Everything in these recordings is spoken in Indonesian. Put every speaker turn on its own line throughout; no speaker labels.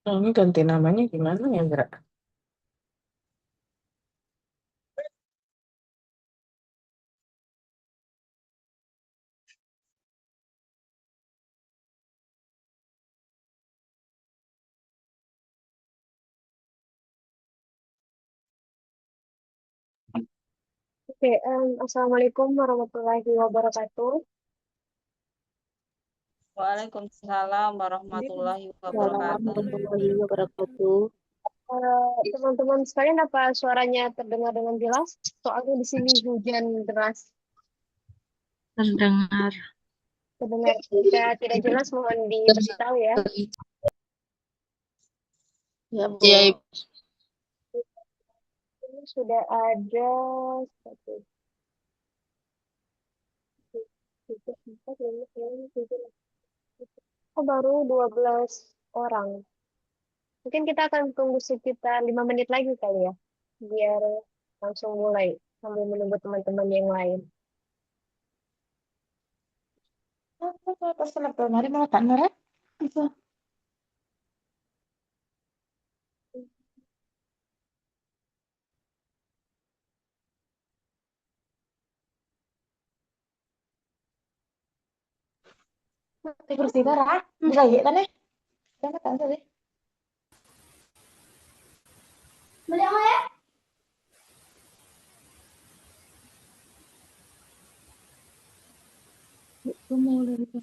Oh, ini ganti namanya gimana ya, Gerak?
Oke, Assalamualaikum warahmatullahi wabarakatuh.
Waalaikumsalam warahmatullahi wabarakatuh.
Warahmatullahi wabarakatuh.
Teman-teman sekalian, apa suaranya terdengar dengan jelas? Soalnya di sini hujan deras.
Terdengar.
Terdengar. Jika tidak jelas, mohon diberitahu ya.
Ya,
Iya,
Bu.
Ibu.
Ini sudah ada satu, tiga, empat, lima, enam, tujuh, oh, baru 12 orang. Mungkin kita akan tunggu sekitar 5 menit lagi kali ya, biar langsung mulai sambil menunggu teman-teman yang lain.
Pas telepon, mari mau tak merah? Itu. Di kursi darah. Bisa ya, kan ya? Jangan tak sih. Beli apa ya? Aku mau dari itu.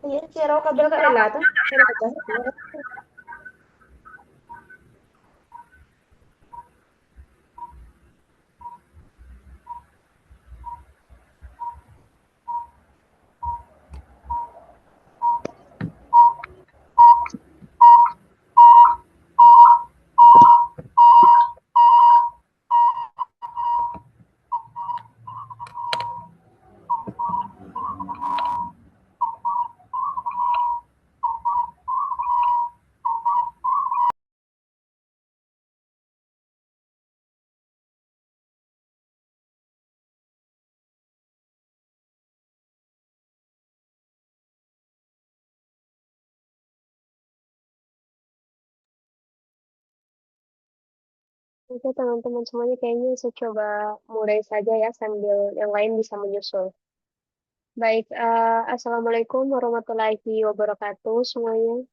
Iya, kira kabel ke Ella tuh. Kira pecah.
Oke, teman-teman semuanya, kayaknya saya coba mulai saja ya, sambil yang lain bisa menyusul. Baik, Assalamualaikum warahmatullahi wabarakatuh semuanya.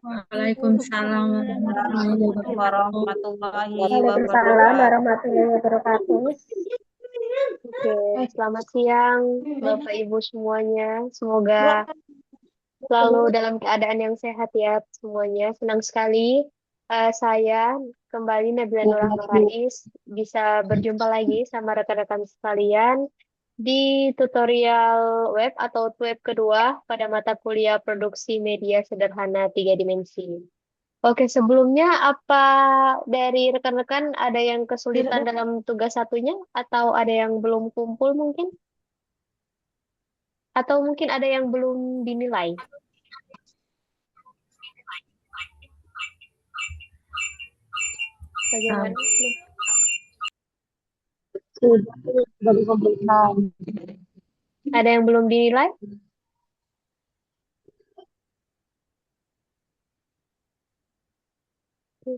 Waalaikumsalam warahmatullahi wabarakatuh.
Warahmatullahi
Waalaikumsalam
wabarakatuh.
warahmatullahi wabarakatuh. Oke, selamat siang Bapak Ibu semuanya. Semoga selalu dalam keadaan yang sehat ya semuanya. Senang sekali saya kembali Nabila Nurahma Rais bisa berjumpa lagi sama rekan-rekan sekalian di tutorial web atau web kedua pada mata kuliah Produksi Media Sederhana Tiga Dimensi. Oke, sebelumnya apa dari rekan-rekan ada yang kesulitan dalam tugas satunya atau ada yang belum kumpul mungkin? Atau mungkin ada yang belum dinilai? Bagaimana?
Sudah dikumpulkan.
Ada yang belum dinilai?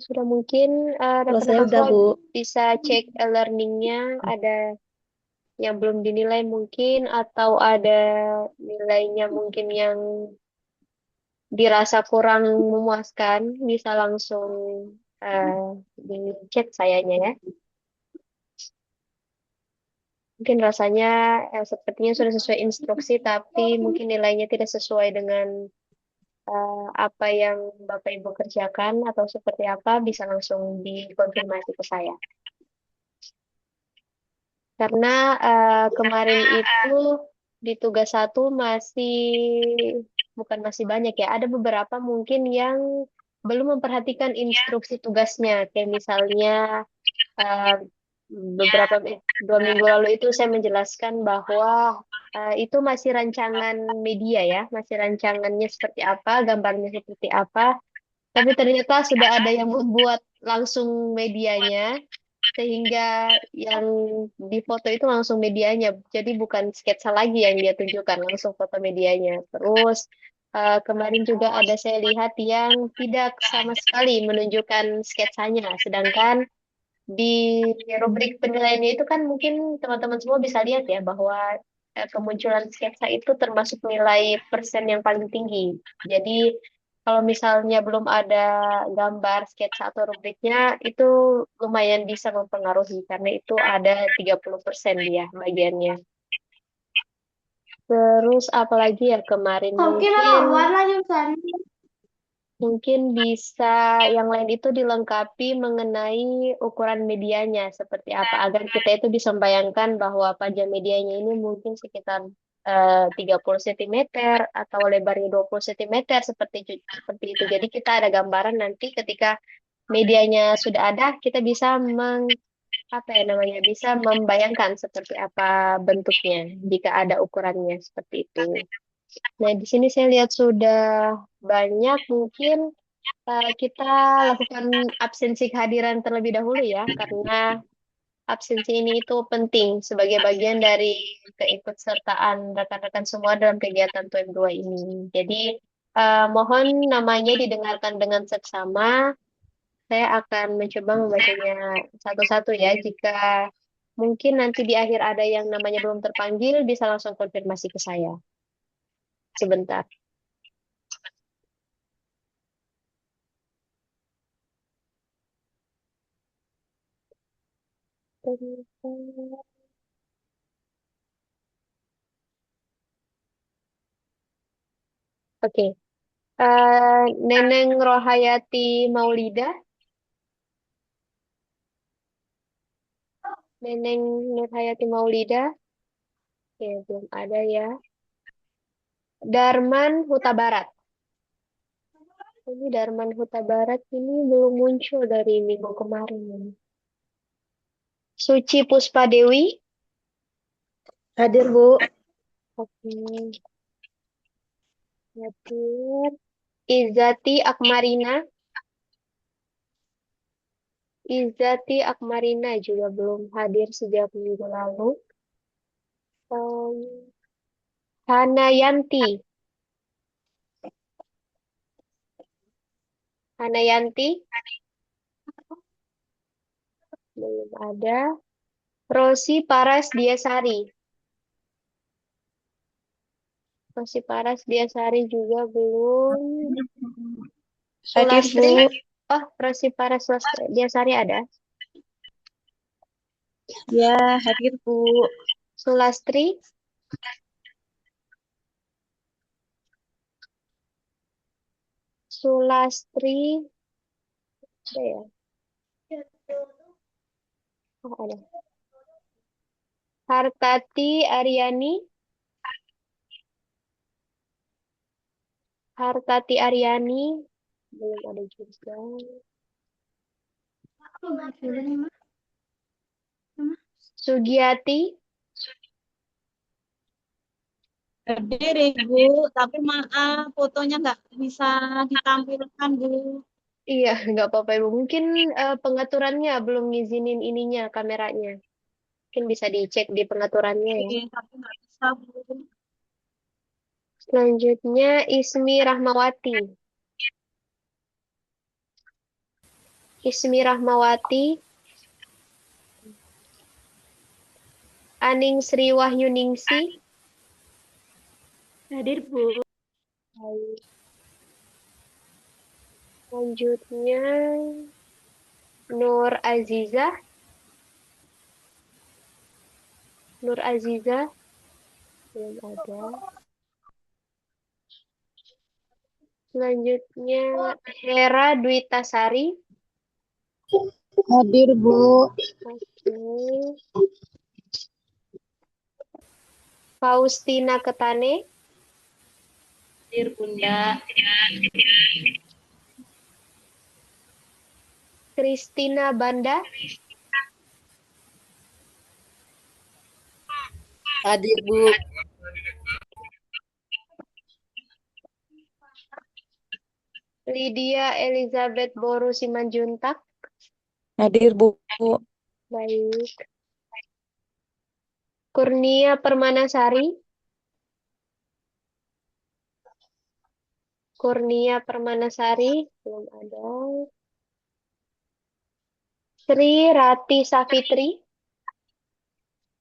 Sudah mungkin
Kalau saya
rekan-rekan
udah,
semua
Bu.
bisa cek e-learningnya, ada yang belum dinilai mungkin, atau ada nilainya mungkin yang dirasa kurang memuaskan, bisa langsung eh, di chat sayanya ya. Mungkin rasanya sepertinya sudah sesuai instruksi, tapi mungkin nilainya tidak sesuai dengan apa yang Bapak Ibu kerjakan atau seperti apa, bisa langsung dikonfirmasi ke saya. Karena kemarin itu di tugas satu masih, bukan masih banyak ya, ada beberapa mungkin yang belum memperhatikan instruksi tugasnya. Kayak misalnya eh, beberapa 2 minggu lalu itu saya menjelaskan bahwa itu masih rancangan media ya, masih rancangannya seperti apa, gambarnya seperti apa. Tapi ternyata sudah ada yang membuat langsung medianya, sehingga yang difoto itu langsung medianya. Jadi bukan sketsa lagi yang dia tunjukkan, langsung foto medianya. Terus kemarin juga ada saya lihat yang tidak sama sekali menunjukkan sketsanya, sedangkan di rubrik penilaiannya itu kan mungkin teman-teman semua bisa lihat ya bahwa kemunculan sketsa itu termasuk nilai persen yang paling tinggi. Jadi kalau misalnya belum ada gambar sketsa atau rubriknya itu lumayan bisa mempengaruhi karena itu ada 30% dia bagiannya. Terus apalagi ya kemarin mungkin bisa yang lain itu dilengkapi mengenai ukuran medianya seperti apa agar kita itu bisa membayangkan bahwa panjang medianya ini mungkin sekitar 30 cm atau lebarnya 20 cm seperti itu. Jadi kita ada gambaran nanti ketika medianya sudah ada kita bisa apa ya namanya bisa membayangkan seperti apa bentuknya jika ada ukurannya seperti itu. Nah, di sini saya lihat sudah banyak mungkin kita lakukan absensi kehadiran terlebih dahulu ya, karena absensi ini itu penting sebagai bagian dari keikutsertaan rekan-rekan semua dalam kegiatan TUM 2 ini. Jadi, mohon namanya didengarkan dengan seksama. Saya akan mencoba membacanya satu-satu ya. Jika mungkin nanti di akhir ada yang namanya belum terpanggil, bisa langsung konfirmasi ke saya. Sebentar. Oke. Neneng Rohayati Maulida. Neneng Nurhayati Maulida. Oke, belum ada ya. Darman Huta Barat. Ini Darman Huta Barat ini belum muncul dari minggu kemarin. Suci Puspadewi.
Hadir, Bu.
Oke. Hadir. Izati Akmarina. Izati Akmarina juga belum hadir sejak minggu lalu. Hanayanti. Hanayanti. Belum ada. Rosi Paras Diasari. Rosi Paras Diasari juga belum.
Hadir, Bu.
Sulastri. Oh, Rosi Paras Diasari ada.
Ya, hadir, Bu.
Sulastri. Sulastri. Ada ya? Oh, ada. Hartati Aryani. Hartati Aryani. Belum ada juga. Sugiyati.
Hadir, Ibu, tapi maaf fotonya nggak bisa ditampilkan, Bu.
Iya, nggak apa-apa Ibu. Mungkin pengaturannya belum ngizinin ininya, kameranya. Mungkin bisa dicek di pengaturannya ya.
Oke, tapi nggak bisa, Bu.
Selanjutnya Ismi Rahmawati. Ismi Rahmawati. Aning Sri Wahyuningsi.
Hadir, Bu.
Baik. Selanjutnya Nur Azizah. Nur Azizah. Belum ada. Selanjutnya Hera Dwitasari.
Hadir, Bu.
Oke. Faustina Ketane.
Hadir, Bunda.
Christina Banda,
Hadir, Bu.
Lydia Elizabeth Boru Simanjuntak.
Hadir, Bu.
Baik. Kurnia Permanasari. Kurnia Permanasari, belum ada. Sri Rati Safitri.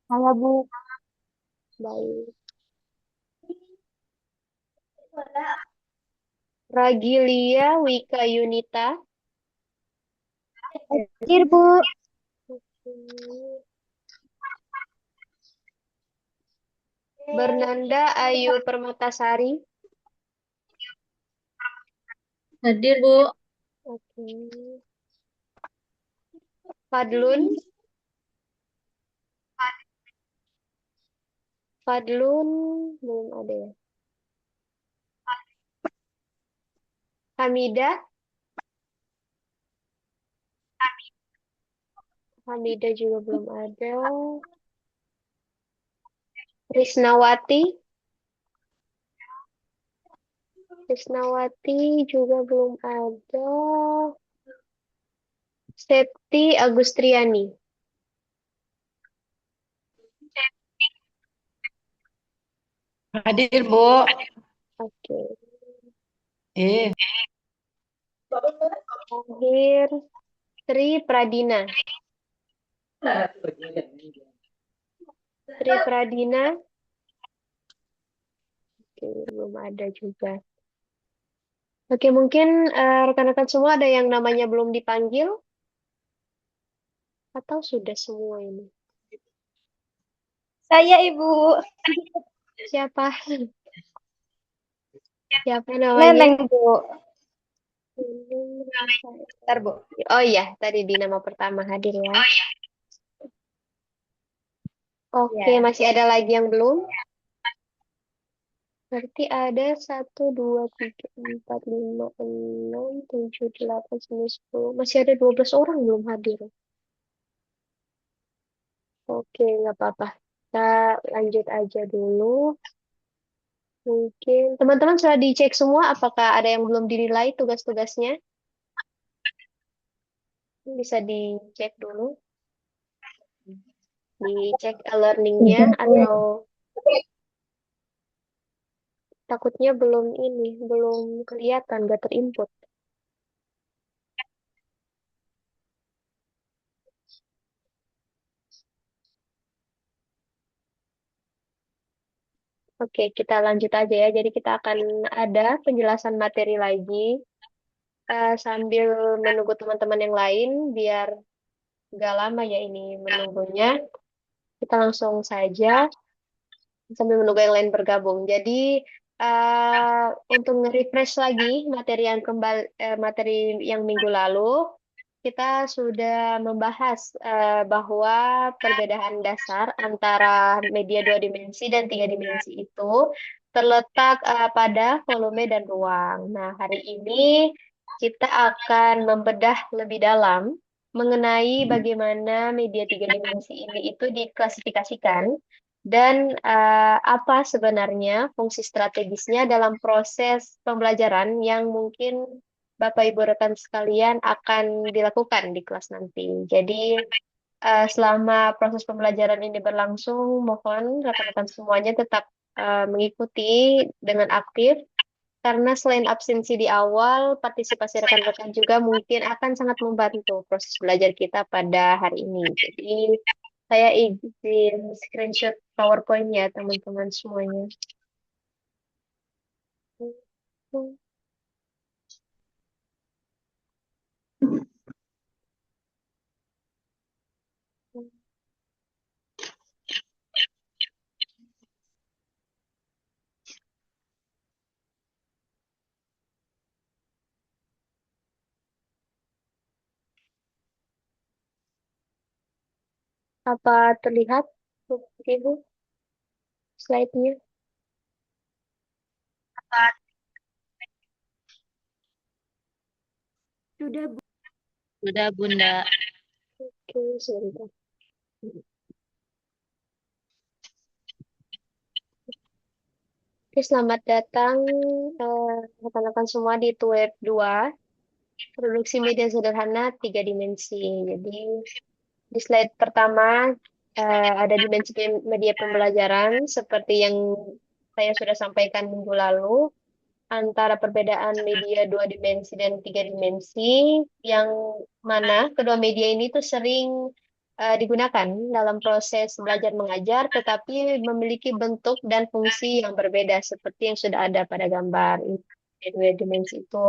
Saya Bu.
Baik. Ragilia Wika Yunita.
Hadir Bu.
Bernanda Ayu Permatasari.
Hadir, Bu.
Oke. Fadlun. Fadlun belum ada ya. Hamidah. Hamidah juga belum ada. Risnawati. Risnawati juga belum ada. Septi Agustriani.
Hadir, Bu.
Oke.
Eh,
Terakhir Sri Pradina. Sri Pradina. Oke, belum ada juga. Oke, mungkin rekan-rekan semua ada yang namanya belum dipanggil atau sudah semua ini?
Saya Ibu.
Siapa? Siapa namanya?
Neneng Bu.
Bentar, Bu. Oh iya, tadi di nama pertama hadir ya. Oke,
Ya.
masih ada lagi yang belum? Berarti ada 1, 2, 3, 4, 5, 6, 7, 8, 9, 10. Masih ada 12 orang belum hadir. Oke, nggak apa-apa. Kita lanjut aja dulu. Mungkin teman-teman sudah dicek semua apakah ada yang belum dinilai tugas-tugasnya? Bisa dicek dulu. Dicek e-learningnya atau takutnya belum ini, belum kelihatan, nggak terinput. Oke, kita lanjut aja ya. Jadi kita akan ada penjelasan materi lagi sambil menunggu teman-teman yang lain biar nggak lama ya ini menunggunya. Kita langsung saja sambil menunggu yang lain bergabung. Jadi untuk nge-refresh lagi materi yang materi yang minggu lalu, kita sudah membahas bahwa perbedaan dasar antara media dua dimensi dan tiga dimensi itu terletak pada volume dan ruang. Nah, hari ini kita akan membedah lebih dalam mengenai bagaimana media tiga dimensi ini itu diklasifikasikan dan apa sebenarnya fungsi strategisnya dalam proses pembelajaran yang mungkin Bapak Ibu rekan sekalian akan dilakukan di kelas nanti. Jadi selama proses pembelajaran ini berlangsung, mohon rekan-rekan semuanya tetap mengikuti dengan aktif karena selain absensi di awal, partisipasi rekan-rekan juga mungkin akan sangat membantu proses belajar kita pada hari ini. Jadi saya izin screenshot PowerPoint ya teman-teman semuanya. Apa terlihat, Ibu, slide-nya? Sudah, Bu.
Sudah, Bunda.
Oke, sebentar. Oke, selamat datang rekan-rekan semua di TUEP 2, Produksi Media Sederhana 3 Dimensi. Jadi, di slide pertama ada dimensi media pembelajaran seperti yang saya sudah sampaikan minggu lalu, antara perbedaan media 2 dimensi dan 3 dimensi, yang mana kedua media ini tuh sering digunakan dalam proses belajar mengajar, tetapi memiliki bentuk dan fungsi yang berbeda seperti yang sudah ada pada gambar. Media 2 dimensi itu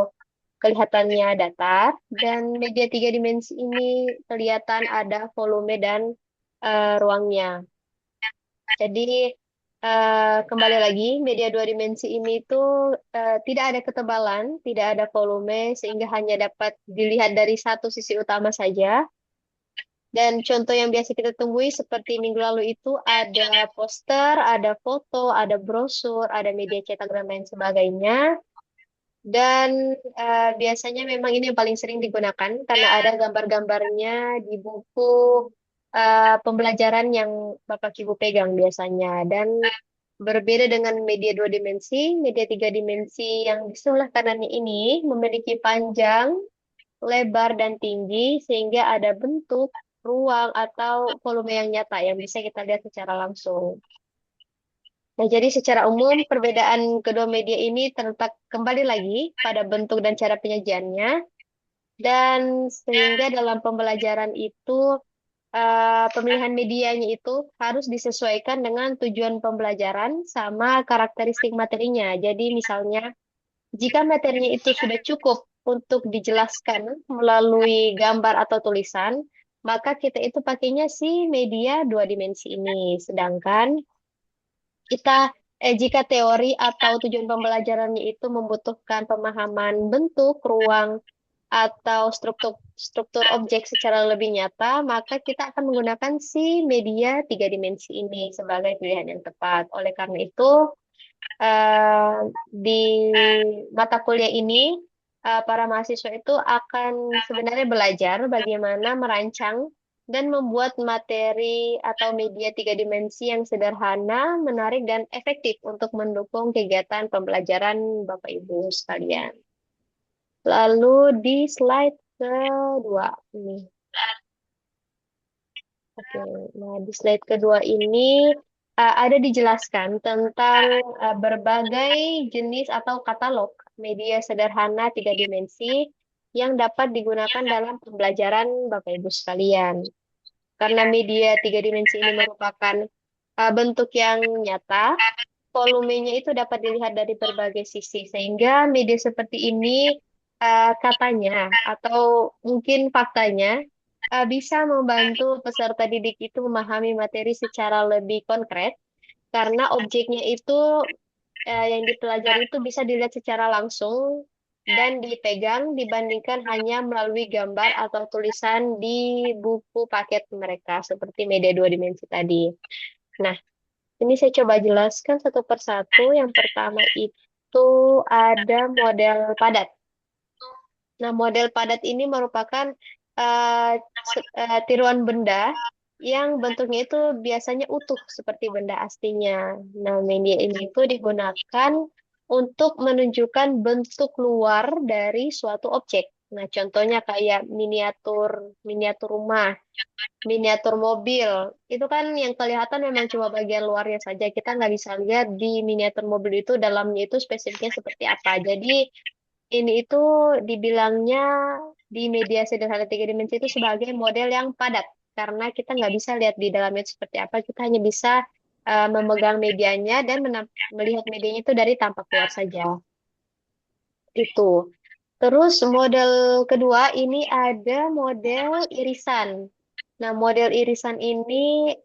kelihatannya datar, dan media 3 dimensi ini kelihatan ada volume dan ruangnya. Jadi kembali lagi, media 2 dimensi ini tuh tidak ada ketebalan, tidak ada volume, sehingga hanya dapat dilihat dari satu sisi utama saja. Dan contoh yang biasa kita temui seperti minggu lalu itu ada poster, ada foto, ada brosur, ada media cetak dan lain sebagainya. Dan biasanya memang ini yang paling sering digunakan karena ada gambar-gambarnya di buku pembelajaran yang Bapak Ibu pegang biasanya. Dan berbeda dengan media 2 dimensi, media 3 dimensi yang di sebelah kanannya ini memiliki panjang, lebar, dan tinggi sehingga ada bentuk, ruang, atau volume yang nyata yang bisa kita lihat secara langsung. Nah, jadi secara umum perbedaan kedua media ini terletak kembali lagi pada bentuk dan cara penyajiannya, dan sehingga dalam pembelajaran itu pemilihan medianya itu harus disesuaikan dengan tujuan pembelajaran sama karakteristik materinya. Jadi misalnya jika materinya itu sudah cukup untuk dijelaskan melalui gambar atau tulisan, maka kita itu pakainya si media 2 dimensi ini. Sedangkan jika teori atau tujuan pembelajarannya itu membutuhkan pemahaman bentuk, ruang, atau struktur struktur objek secara lebih nyata, maka kita akan menggunakan si media 3 dimensi ini sebagai pilihan yang tepat. Oleh karena itu, eh, di mata kuliah ini, para mahasiswa itu akan sebenarnya belajar bagaimana merancang dan membuat materi atau media 3 dimensi yang sederhana, menarik, dan efektif untuk mendukung kegiatan pembelajaran Bapak Ibu sekalian. Lalu di slide kedua ini. Oke, nah di slide kedua ini ada dijelaskan tentang berbagai jenis atau katalog media sederhana 3 dimensi yang dapat digunakan dalam pembelajaran Bapak Ibu sekalian. Karena media 3 dimensi ini merupakan bentuk yang nyata, volumenya itu dapat dilihat dari berbagai sisi, sehingga media seperti ini katanya atau mungkin faktanya bisa membantu peserta didik itu memahami materi secara lebih konkret, karena objeknya itu yang dipelajari itu bisa dilihat secara langsung dan dipegang dibandingkan hanya melalui gambar atau tulisan di buku paket mereka seperti media 2 dimensi tadi. Nah, ini saya coba jelaskan satu persatu. Yang pertama itu ada model padat. Nah, model padat ini merupakan tiruan benda yang bentuknya itu biasanya utuh seperti benda aslinya. Nah, media ini itu digunakan untuk menunjukkan bentuk luar dari suatu objek. Nah, contohnya kayak miniatur miniatur rumah, miniatur mobil. Itu kan yang kelihatan memang cuma bagian luarnya saja. Kita nggak bisa lihat di miniatur mobil itu dalamnya itu spesifiknya seperti apa. Jadi ini itu dibilangnya di media sederhana 3 dimensi itu sebagai model yang padat. Karena kita nggak bisa lihat di dalamnya itu seperti apa. Kita hanya bisa memegang medianya dan melihat medianya itu dari tampak luar saja. Itu. Terus model kedua ini ada model irisan. Nah, model irisan ini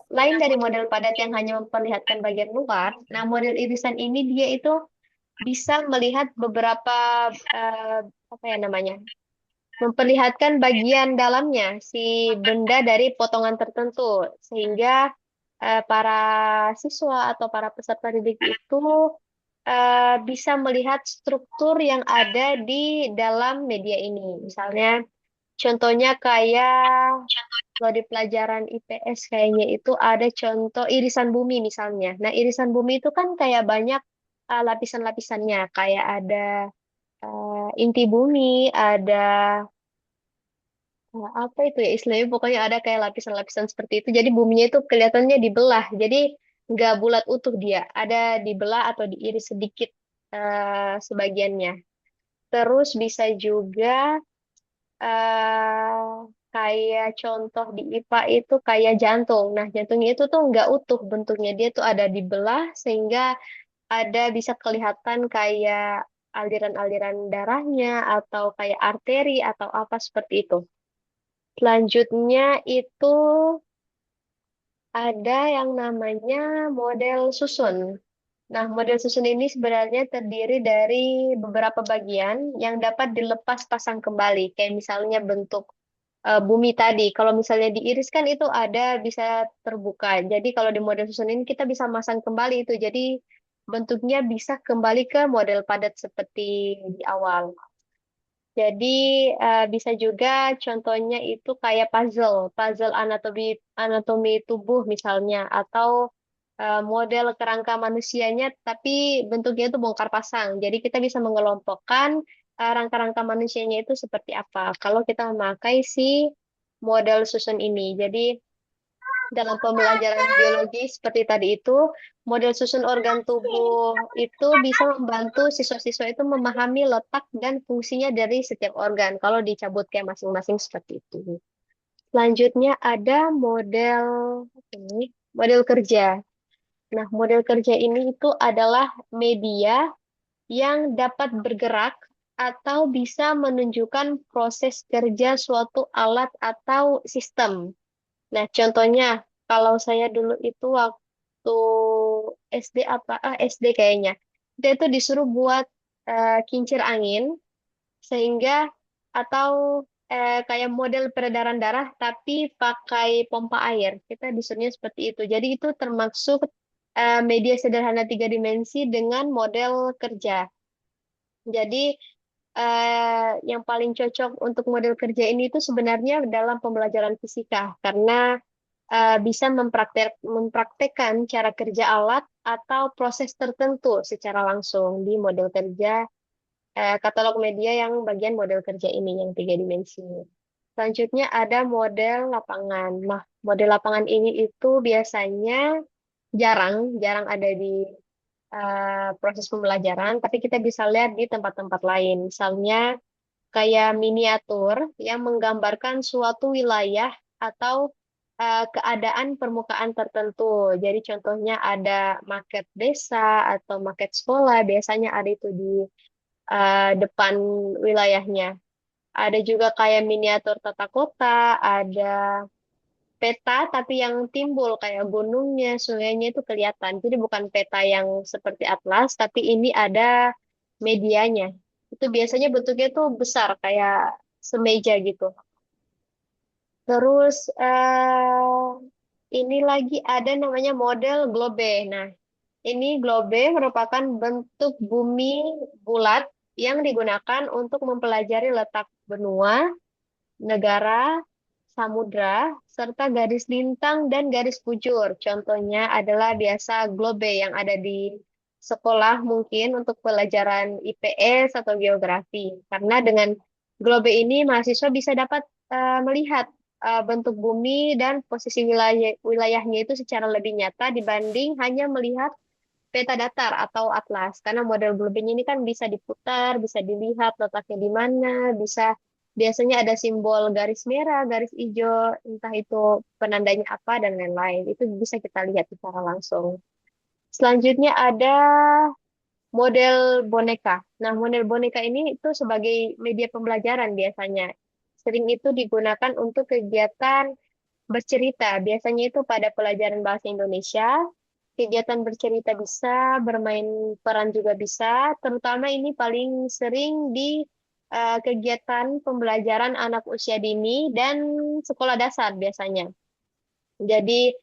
lain dari model padat yang hanya memperlihatkan bagian luar. Nah, model irisan ini dia itu bisa melihat beberapa apa ya namanya? Memperlihatkan bagian dalamnya si benda dari potongan tertentu, sehingga para siswa atau para peserta didik itu bisa melihat struktur yang ada di dalam media ini. Misalnya Contohnya kayak kalau di pelajaran IPS kayaknya itu ada contoh irisan bumi misalnya. Nah, irisan bumi itu kan kayak banyak lapisan-lapisannya. Kayak ada inti bumi, ada apa itu ya istilahnya pokoknya ada kayak lapisan-lapisan seperti itu. Jadi buminya itu kelihatannya dibelah. Jadi nggak bulat utuh dia. Ada dibelah atau diiris sedikit sebagiannya. Terus bisa juga eh kayak contoh di IPA itu kayak jantung. Nah, jantungnya itu tuh nggak utuh bentuknya. Dia tuh ada dibelah sehingga ada bisa kelihatan kayak aliran-aliran darahnya atau kayak arteri atau apa seperti itu. Selanjutnya itu ada yang namanya model susun. Nah, model susun ini sebenarnya terdiri dari beberapa bagian yang dapat dilepas pasang kembali. Kayak misalnya bentuk bumi tadi. Kalau misalnya diiris kan itu ada bisa terbuka. Jadi kalau di model susun ini kita bisa masang kembali itu. Jadi bentuknya bisa kembali ke model padat seperti di awal. Jadi bisa juga contohnya itu kayak puzzle anatomi anatomi tubuh misalnya, atau model kerangka manusianya, tapi bentuknya itu bongkar pasang. Jadi kita bisa mengelompokkan rangka-rangka manusianya itu seperti apa. Kalau kita memakai si model susun ini, jadi dalam pembelajaran biologi seperti tadi itu, model susun organ tubuh itu bisa membantu siswa-siswa itu memahami letak dan fungsinya dari setiap organ kalau dicabut kayak masing-masing seperti itu. Selanjutnya ada model ini, model kerja. Nah, model kerja ini itu adalah media yang dapat bergerak atau bisa menunjukkan proses kerja suatu alat atau sistem. Nah, contohnya kalau saya dulu itu waktu SD SD kayaknya. Dia itu disuruh buat kincir angin sehingga atau kayak model peredaran darah tapi pakai pompa air. Kita disuruhnya seperti itu. Jadi itu termasuk media sederhana tiga dimensi dengan model kerja. Jadi yang paling cocok untuk model kerja ini itu sebenarnya dalam pembelajaran fisika karena bisa mempraktekkan cara kerja alat atau proses tertentu secara langsung di model kerja katalog media yang bagian model kerja ini yang tiga dimensi. Selanjutnya ada model lapangan. Nah, model lapangan ini itu biasanya jarang ada di proses pembelajaran, tapi kita bisa lihat di tempat-tempat lain. Misalnya kayak miniatur yang menggambarkan suatu wilayah atau keadaan permukaan tertentu. Jadi contohnya ada market desa atau market sekolah, biasanya ada itu di depan wilayahnya. Ada juga kayak miniatur tata kota, ada peta tapi yang timbul kayak gunungnya, sungainya itu kelihatan. Jadi bukan peta yang seperti atlas, tapi ini ada medianya. Itu biasanya bentuknya tuh besar kayak semeja gitu. Terus ini lagi ada namanya model globe. Nah, ini globe merupakan bentuk bumi bulat yang digunakan untuk mempelajari letak benua, negara, samudra, serta garis lintang dan garis bujur. Contohnya adalah biasa globe yang ada di sekolah mungkin untuk pelajaran IPS atau geografi. Karena dengan globe ini mahasiswa bisa dapat melihat bentuk bumi dan posisi wilayahnya itu secara lebih nyata dibanding hanya melihat peta datar atau atlas. Karena model globenya ini kan bisa diputar, bisa dilihat letaknya di mana, bisa biasanya ada simbol garis merah, garis hijau, entah itu penandanya apa dan lain-lain. Itu bisa kita lihat secara langsung. Selanjutnya ada model boneka. Nah, model boneka ini itu sebagai media pembelajaran biasanya. Sering itu digunakan untuk kegiatan bercerita. Biasanya itu pada pelajaran bahasa Indonesia, kegiatan bercerita bisa, bermain peran juga bisa. Terutama ini paling sering di kegiatan pembelajaran anak usia dini dan sekolah dasar biasanya. Jadi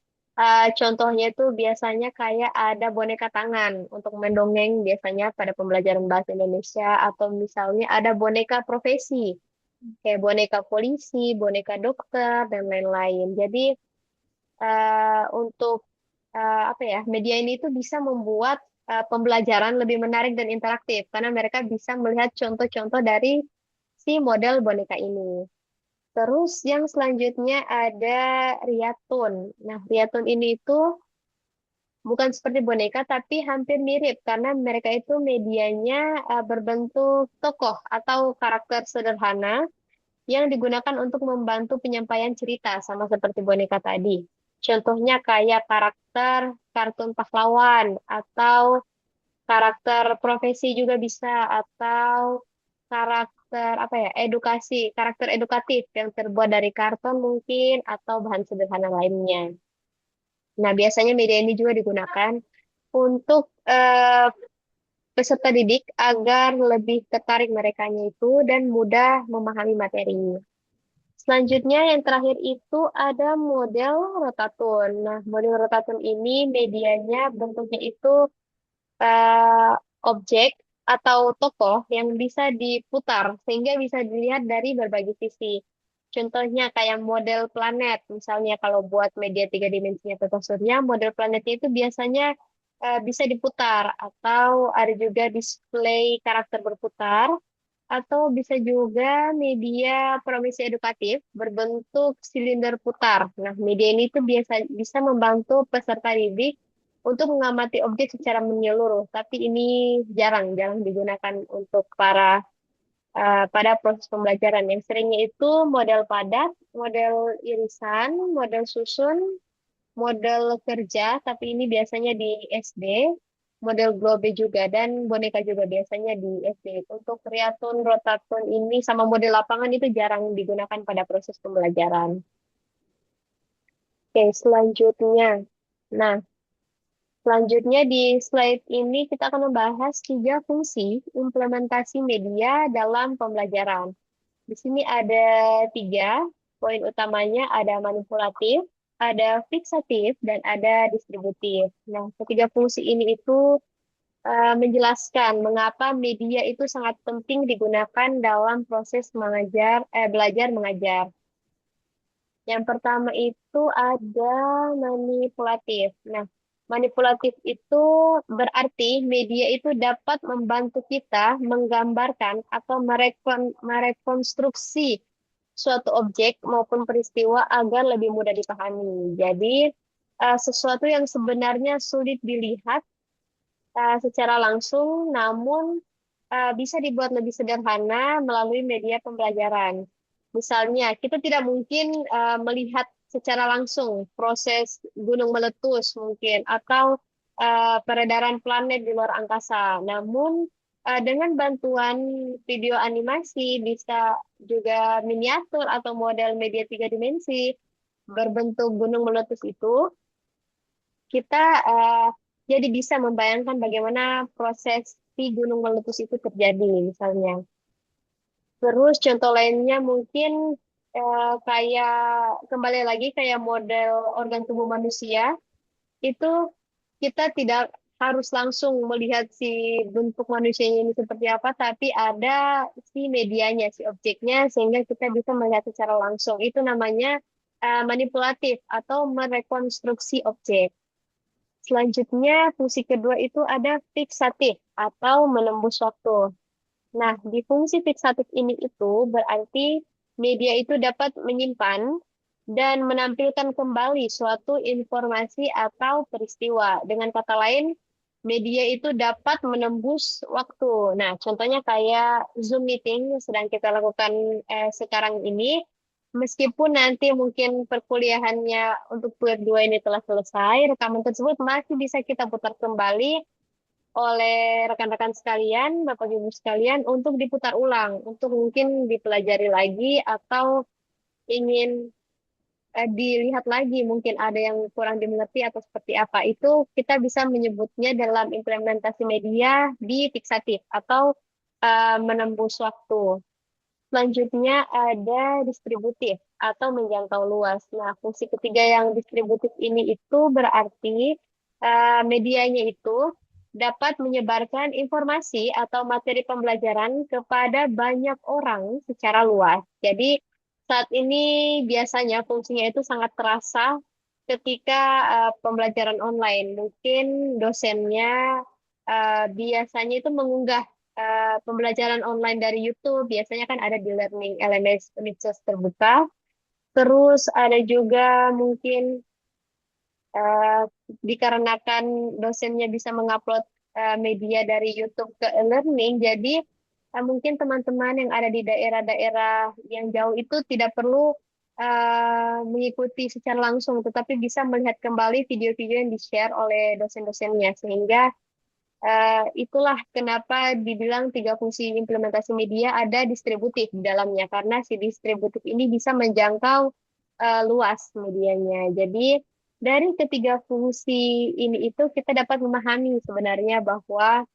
contohnya itu biasanya kayak ada boneka tangan untuk mendongeng biasanya pada pembelajaran bahasa Indonesia atau misalnya ada boneka profesi. kayak boneka polisi, boneka dokter, dan lain-lain. Jadi untuk apa ya, media ini tuh bisa membuat pembelajaran lebih menarik dan interaktif karena mereka bisa melihat contoh-contoh dari si model boneka ini. Terus yang selanjutnya ada Riatun. Nah, Riatun ini itu bukan seperti boneka tapi hampir mirip karena mereka itu medianya berbentuk tokoh atau karakter sederhana yang digunakan untuk membantu penyampaian cerita sama seperti boneka tadi. Contohnya kayak karakter kartun pahlawan atau karakter profesi juga bisa atau karakter apa ya, edukasi, karakter edukatif yang terbuat dari karton mungkin atau bahan sederhana lainnya. Nah, biasanya media ini juga digunakan untuk peserta didik agar lebih tertarik merekanya itu dan mudah memahami materinya. Selanjutnya yang terakhir itu ada model rotatun. Nah, model rotatun ini medianya bentuknya itu eh, objek atau tokoh yang bisa diputar sehingga bisa dilihat dari berbagai sisi. Contohnya kayak model planet, misalnya kalau buat media tiga dimensinya tata surya, model planetnya itu biasanya bisa diputar atau ada juga display karakter berputar atau bisa juga media promisi edukatif berbentuk silinder putar. Nah, media ini tuh biasa bisa membantu peserta didik untuk mengamati objek secara menyeluruh, tapi ini jarang digunakan untuk pada proses pembelajaran. Yang seringnya itu model padat, model irisan, model susun, model kerja, tapi ini biasanya di SD, model globe juga, dan boneka juga biasanya di SD. Untuk triathlon, rotathlon ini sama model lapangan itu jarang digunakan pada proses pembelajaran. Oke, selanjutnya. Nah, selanjutnya di slide ini kita akan membahas tiga fungsi implementasi media dalam pembelajaran. Di sini ada tiga poin utamanya, ada manipulatif, ada fiksatif, dan ada distributif. Nah, ketiga fungsi ini itu menjelaskan mengapa media itu sangat penting digunakan dalam proses belajar mengajar. Yang pertama itu ada manipulatif. Nah, manipulatif itu berarti media itu dapat membantu kita menggambarkan atau merekonstruksi suatu objek maupun peristiwa agar lebih mudah dipahami. Jadi, sesuatu yang sebenarnya sulit dilihat secara langsung, namun bisa dibuat lebih sederhana melalui media pembelajaran. Misalnya, kita tidak mungkin melihat secara langsung proses gunung meletus mungkin atau peredaran planet di luar angkasa. Namun, dengan bantuan video animasi, bisa juga miniatur atau model media tiga dimensi berbentuk gunung meletus itu, kita jadi bisa membayangkan bagaimana proses si gunung meletus itu terjadi misalnya. Terus contoh lainnya mungkin kayak kembali lagi kayak model organ tubuh manusia itu kita tidak harus langsung melihat si bentuk manusianya ini seperti apa, tapi ada si medianya, si objeknya, sehingga kita bisa melihat secara langsung. Itu namanya manipulatif atau merekonstruksi objek. Selanjutnya, fungsi kedua itu ada fiksatif atau menembus waktu. Nah, di fungsi fiksatif ini itu berarti media itu dapat menyimpan dan menampilkan kembali suatu informasi atau peristiwa. Dengan kata lain, media itu dapat menembus waktu. Nah, contohnya kayak Zoom meeting yang sedang kita lakukan sekarang ini, meskipun nanti mungkin perkuliahannya untuk periode 2 ini telah selesai, rekaman tersebut masih bisa kita putar kembali oleh rekan-rekan sekalian, Bapak Ibu sekalian, untuk diputar ulang, untuk mungkin dipelajari lagi atau ingin dilihat lagi, mungkin ada yang kurang dimengerti atau seperti apa. Itu kita bisa menyebutnya dalam implementasi media di fiksatif atau menembus waktu. Selanjutnya ada distributif atau menjangkau luas. Nah, fungsi ketiga yang distributif ini itu berarti medianya itu dapat menyebarkan informasi atau materi pembelajaran kepada banyak orang secara luas. Jadi saat ini biasanya fungsinya itu sangat terasa ketika pembelajaran online. Mungkin dosennya biasanya itu mengunggah pembelajaran online dari YouTube. Biasanya kan ada di Learning LMS Universitas Terbuka. Terus ada juga mungkin eh, dikarenakan dosennya bisa mengupload media dari YouTube ke e-learning, jadi mungkin teman-teman yang ada di daerah-daerah yang jauh itu tidak perlu mengikuti secara langsung, tetapi bisa melihat kembali video-video yang di-share oleh dosen-dosennya, sehingga itulah kenapa dibilang tiga fungsi implementasi media ada distributif di dalamnya, karena si distributif ini bisa menjangkau luas medianya. Jadi dari ketiga fungsi ini itu kita dapat memahami sebenarnya bahwa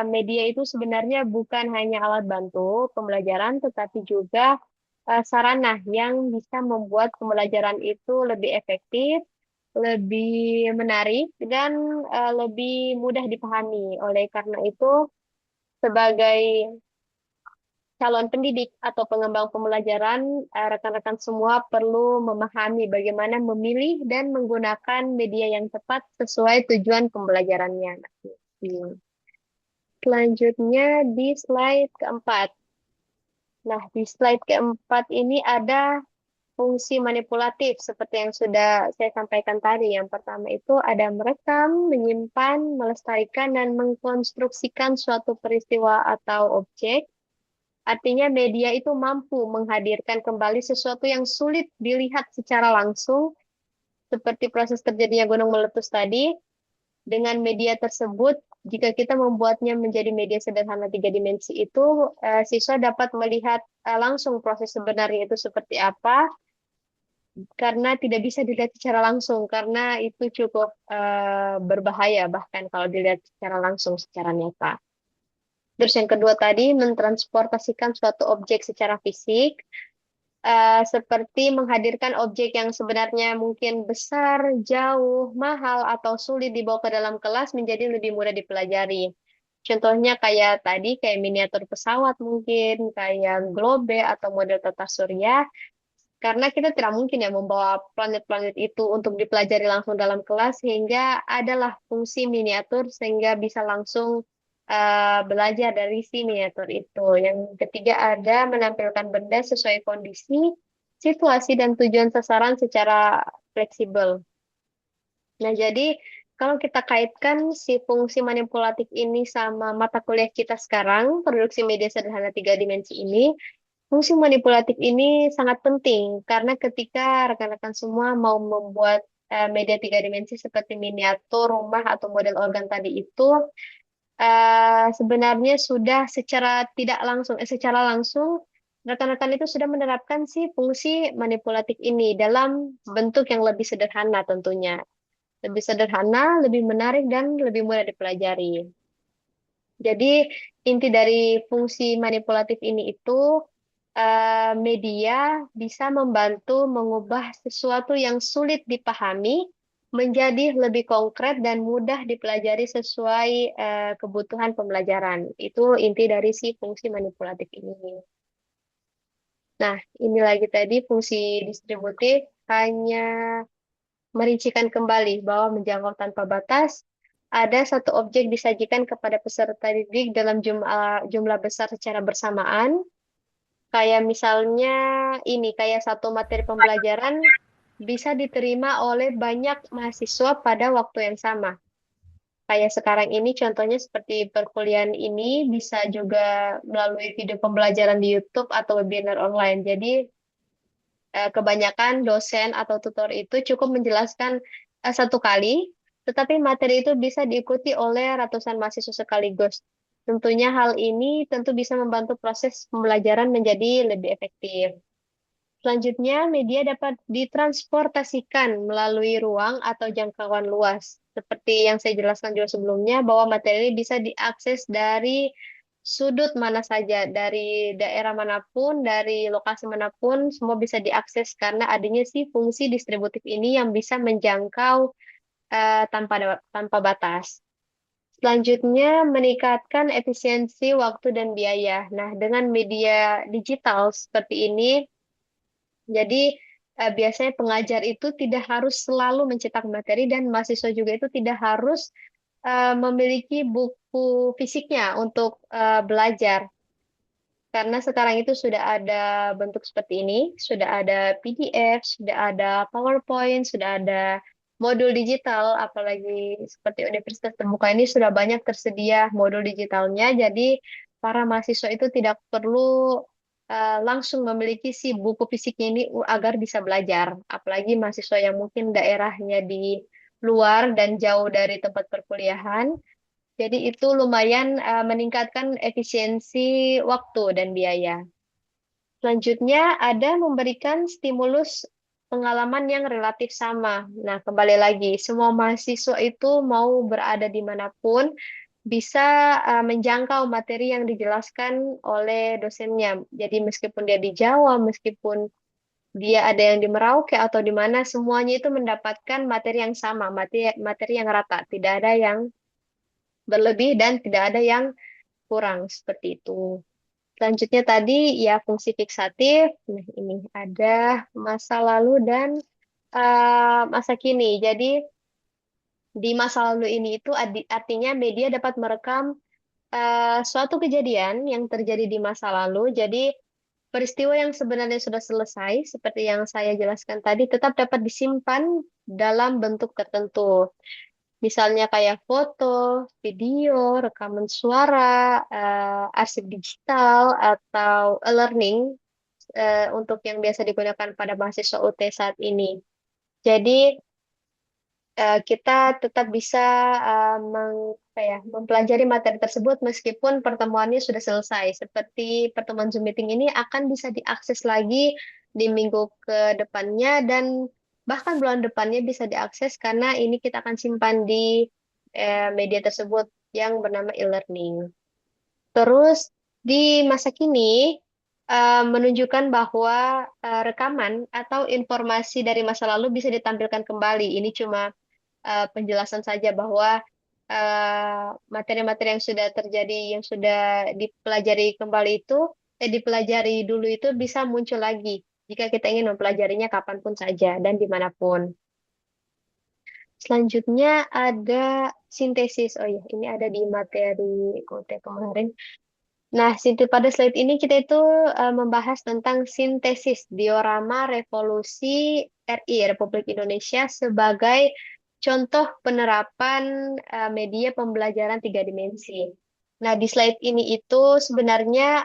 media itu sebenarnya bukan hanya alat bantu pembelajaran, tetapi juga sarana yang bisa membuat pembelajaran itu lebih efektif, lebih menarik, dan lebih mudah dipahami. Oleh karena itu, sebagai calon pendidik atau pengembang pembelajaran, rekan-rekan semua perlu memahami bagaimana memilih dan menggunakan media yang tepat sesuai tujuan pembelajarannya. Selanjutnya di slide keempat. Nah, di slide keempat ini ada fungsi manipulatif seperti yang sudah saya sampaikan tadi. Yang pertama itu ada merekam, menyimpan, melestarikan, dan mengkonstruksikan suatu peristiwa atau objek. Artinya media itu mampu menghadirkan kembali sesuatu yang sulit dilihat secara langsung, seperti proses terjadinya gunung meletus tadi. Dengan media tersebut, jika kita membuatnya menjadi media sederhana tiga dimensi itu, siswa dapat melihat langsung proses sebenarnya itu seperti apa, karena tidak bisa dilihat secara langsung, karena itu cukup berbahaya bahkan kalau dilihat secara langsung, secara nyata. Terus yang kedua tadi, mentransportasikan suatu objek secara fisik, seperti menghadirkan objek yang sebenarnya mungkin besar, jauh, mahal, atau sulit dibawa ke dalam kelas menjadi lebih mudah dipelajari. Contohnya kayak tadi, kayak miniatur pesawat mungkin, kayak globe atau model tata surya, karena kita tidak mungkin ya membawa planet-planet itu untuk dipelajari langsung dalam kelas, sehingga adalah fungsi miniatur sehingga bisa langsung belajar dari si miniatur itu. Yang ketiga ada menampilkan benda sesuai kondisi, situasi, dan tujuan sasaran secara fleksibel. Nah, jadi kalau kita kaitkan si fungsi manipulatif ini sama mata kuliah kita sekarang, produksi media sederhana tiga dimensi ini, fungsi manipulatif ini sangat penting karena ketika rekan-rekan semua mau membuat media tiga dimensi seperti miniatur rumah atau model organ tadi itu, sebenarnya sudah secara langsung rekan-rekan itu sudah menerapkan si fungsi manipulatif ini dalam bentuk yang lebih sederhana tentunya. Lebih sederhana, lebih menarik, dan lebih mudah dipelajari. Jadi inti dari fungsi manipulatif ini itu media bisa membantu mengubah sesuatu yang sulit dipahami menjadi lebih konkret dan mudah dipelajari sesuai kebutuhan pembelajaran. Itu inti dari si fungsi manipulatif ini. Nah, ini lagi tadi fungsi distributif hanya merincikan kembali bahwa menjangkau tanpa batas, ada satu objek disajikan kepada peserta didik dalam jumlah besar secara bersamaan. Kayak misalnya ini, kayak satu materi pembelajaran bisa diterima oleh banyak mahasiswa pada waktu yang sama. Kayak sekarang ini contohnya seperti perkuliahan ini bisa juga melalui video pembelajaran di YouTube atau webinar online. Jadi kebanyakan dosen atau tutor itu cukup menjelaskan satu kali, tetapi materi itu bisa diikuti oleh ratusan mahasiswa sekaligus. Tentunya hal ini tentu bisa membantu proses pembelajaran menjadi lebih efektif. Selanjutnya, media dapat ditransportasikan melalui ruang atau jangkauan luas. Seperti yang saya jelaskan juga sebelumnya, bahwa materi bisa diakses dari sudut mana saja, dari daerah manapun, dari lokasi manapun, semua bisa diakses karena adanya si fungsi distributif ini yang bisa menjangkau tanpa batas. Selanjutnya, meningkatkan efisiensi waktu dan biaya. Nah, dengan media digital seperti ini, jadi biasanya pengajar itu tidak harus selalu mencetak materi dan mahasiswa juga itu tidak harus memiliki buku fisiknya untuk belajar. Karena sekarang itu sudah ada bentuk seperti ini, sudah ada PDF, sudah ada PowerPoint, sudah ada modul digital, apalagi seperti Universitas Terbuka ini sudah banyak tersedia modul digitalnya, jadi para mahasiswa itu tidak perlu langsung memiliki si buku fisiknya ini agar bisa belajar. Apalagi mahasiswa yang mungkin daerahnya di luar dan jauh dari tempat perkuliahan, jadi itu lumayan meningkatkan efisiensi waktu dan biaya. Selanjutnya ada memberikan stimulus pengalaman yang relatif sama. Nah, kembali lagi, semua mahasiswa itu mau berada dimanapun bisa menjangkau materi yang dijelaskan oleh dosennya. Jadi meskipun dia di Jawa, meskipun dia ada yang di Merauke atau di mana, semuanya itu mendapatkan materi yang sama, materi, materi yang rata. Tidak ada yang berlebih dan tidak ada yang kurang seperti itu. Selanjutnya tadi ya fungsi fiksatif. Nah, ini ada masa lalu dan masa kini. Jadi di masa lalu ini itu artinya media dapat merekam suatu kejadian yang terjadi di masa lalu. Jadi peristiwa yang sebenarnya sudah selesai, seperti yang saya jelaskan tadi, tetap dapat disimpan dalam bentuk tertentu. Misalnya kayak foto, video, rekaman suara, arsip digital, atau e-learning untuk yang biasa digunakan pada mahasiswa UT saat ini. Jadi kita tetap bisa mempelajari materi tersebut meskipun pertemuannya sudah selesai. Seperti pertemuan Zoom meeting ini akan bisa diakses lagi di minggu ke depannya dan bahkan bulan depannya bisa diakses karena ini kita akan simpan di media tersebut yang bernama e-learning. Terus di masa kini menunjukkan bahwa rekaman atau informasi dari masa lalu bisa ditampilkan kembali. Ini cuma penjelasan saja bahwa materi-materi yang sudah terjadi, yang sudah dipelajari kembali itu, dipelajari dulu itu bisa muncul lagi jika kita ingin mempelajarinya kapanpun saja dan dimanapun. Selanjutnya ada sintesis. Oh ya, ini ada di materi konten kemarin. Nah, pada slide ini kita itu membahas tentang sintesis diorama revolusi RI, Republik Indonesia, sebagai contoh penerapan media pembelajaran tiga dimensi. Nah, di slide ini itu sebenarnya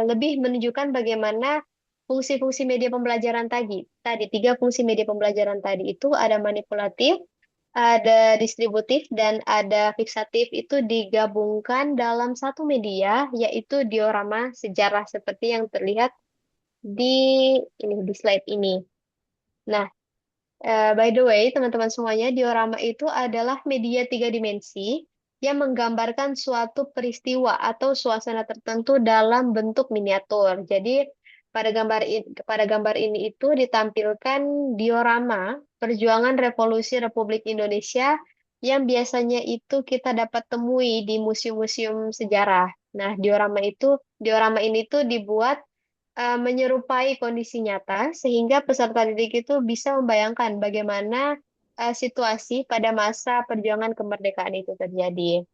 lebih menunjukkan bagaimana fungsi-fungsi media pembelajaran tadi. Tadi, tiga fungsi media pembelajaran tadi itu ada manipulatif, ada distributif, dan ada fiksatif itu digabungkan dalam satu media, yaitu diorama sejarah seperti yang terlihat di slide ini. Nah, by the way, teman-teman semuanya, diorama itu adalah media tiga dimensi yang menggambarkan suatu peristiwa atau suasana tertentu dalam bentuk miniatur. Jadi, pada gambar ini itu ditampilkan diorama perjuangan revolusi Republik Indonesia yang biasanya itu kita dapat temui di museum-museum sejarah. Nah, diorama ini tuh dibuat menyerupai kondisi nyata sehingga peserta didik itu bisa membayangkan bagaimana situasi pada masa perjuangan kemerdekaan itu terjadi.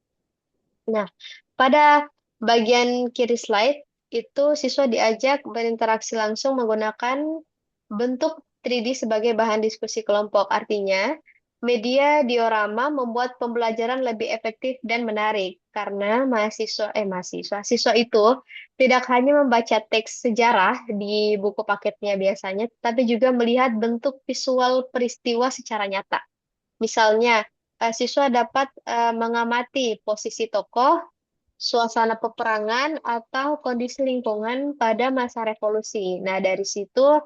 Nah, pada bagian kiri slide itu siswa diajak berinteraksi langsung menggunakan bentuk 3D sebagai bahan diskusi kelompok. Artinya, media diorama membuat pembelajaran lebih efektif dan menarik karena siswa itu tidak hanya membaca teks sejarah di buku paketnya biasanya, tapi juga melihat bentuk visual peristiwa secara nyata. Misalnya, siswa dapat mengamati posisi tokoh, suasana peperangan, atau kondisi lingkungan pada masa revolusi. Nah, dari situ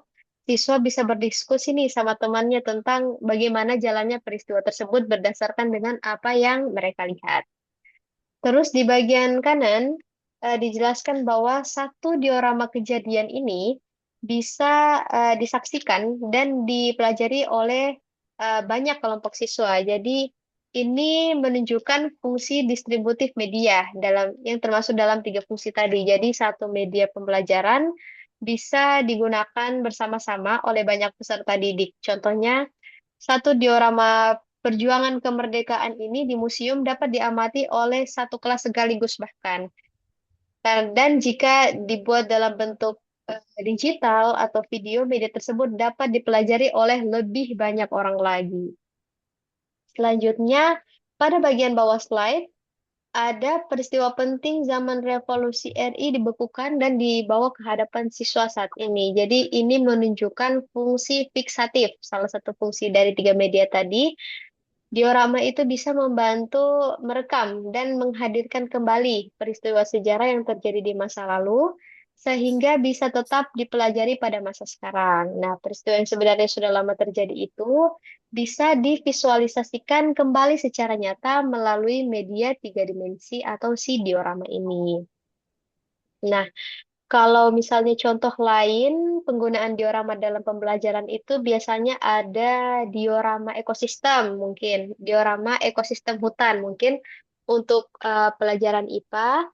siswa bisa berdiskusi nih sama temannya tentang bagaimana jalannya peristiwa tersebut berdasarkan dengan apa yang mereka lihat. Terus di bagian kanan dijelaskan bahwa satu diorama kejadian ini bisa disaksikan dan dipelajari oleh banyak kelompok siswa. Jadi ini menunjukkan fungsi distributif media yang termasuk dalam tiga fungsi tadi. Jadi satu media pembelajaran bisa digunakan bersama-sama oleh banyak peserta didik. Contohnya, satu diorama perjuangan kemerdekaan ini di museum dapat diamati oleh satu kelas sekaligus bahkan. Dan jika dibuat dalam bentuk digital atau video, media tersebut dapat dipelajari oleh lebih banyak orang lagi. Selanjutnya, pada bagian bawah slide, ada peristiwa penting zaman revolusi RI dibekukan dan dibawa ke hadapan siswa saat ini. Jadi ini menunjukkan fungsi fiksatif, salah satu fungsi dari tiga media tadi. Diorama itu bisa membantu merekam dan menghadirkan kembali peristiwa sejarah yang terjadi di masa lalu, sehingga bisa tetap dipelajari pada masa sekarang. Nah, peristiwa yang sebenarnya sudah lama terjadi itu bisa divisualisasikan kembali secara nyata melalui media tiga dimensi atau si diorama ini. Nah, kalau misalnya contoh lain, penggunaan diorama dalam pembelajaran itu biasanya ada diorama ekosistem, mungkin diorama ekosistem hutan, mungkin untuk pelajaran IPA,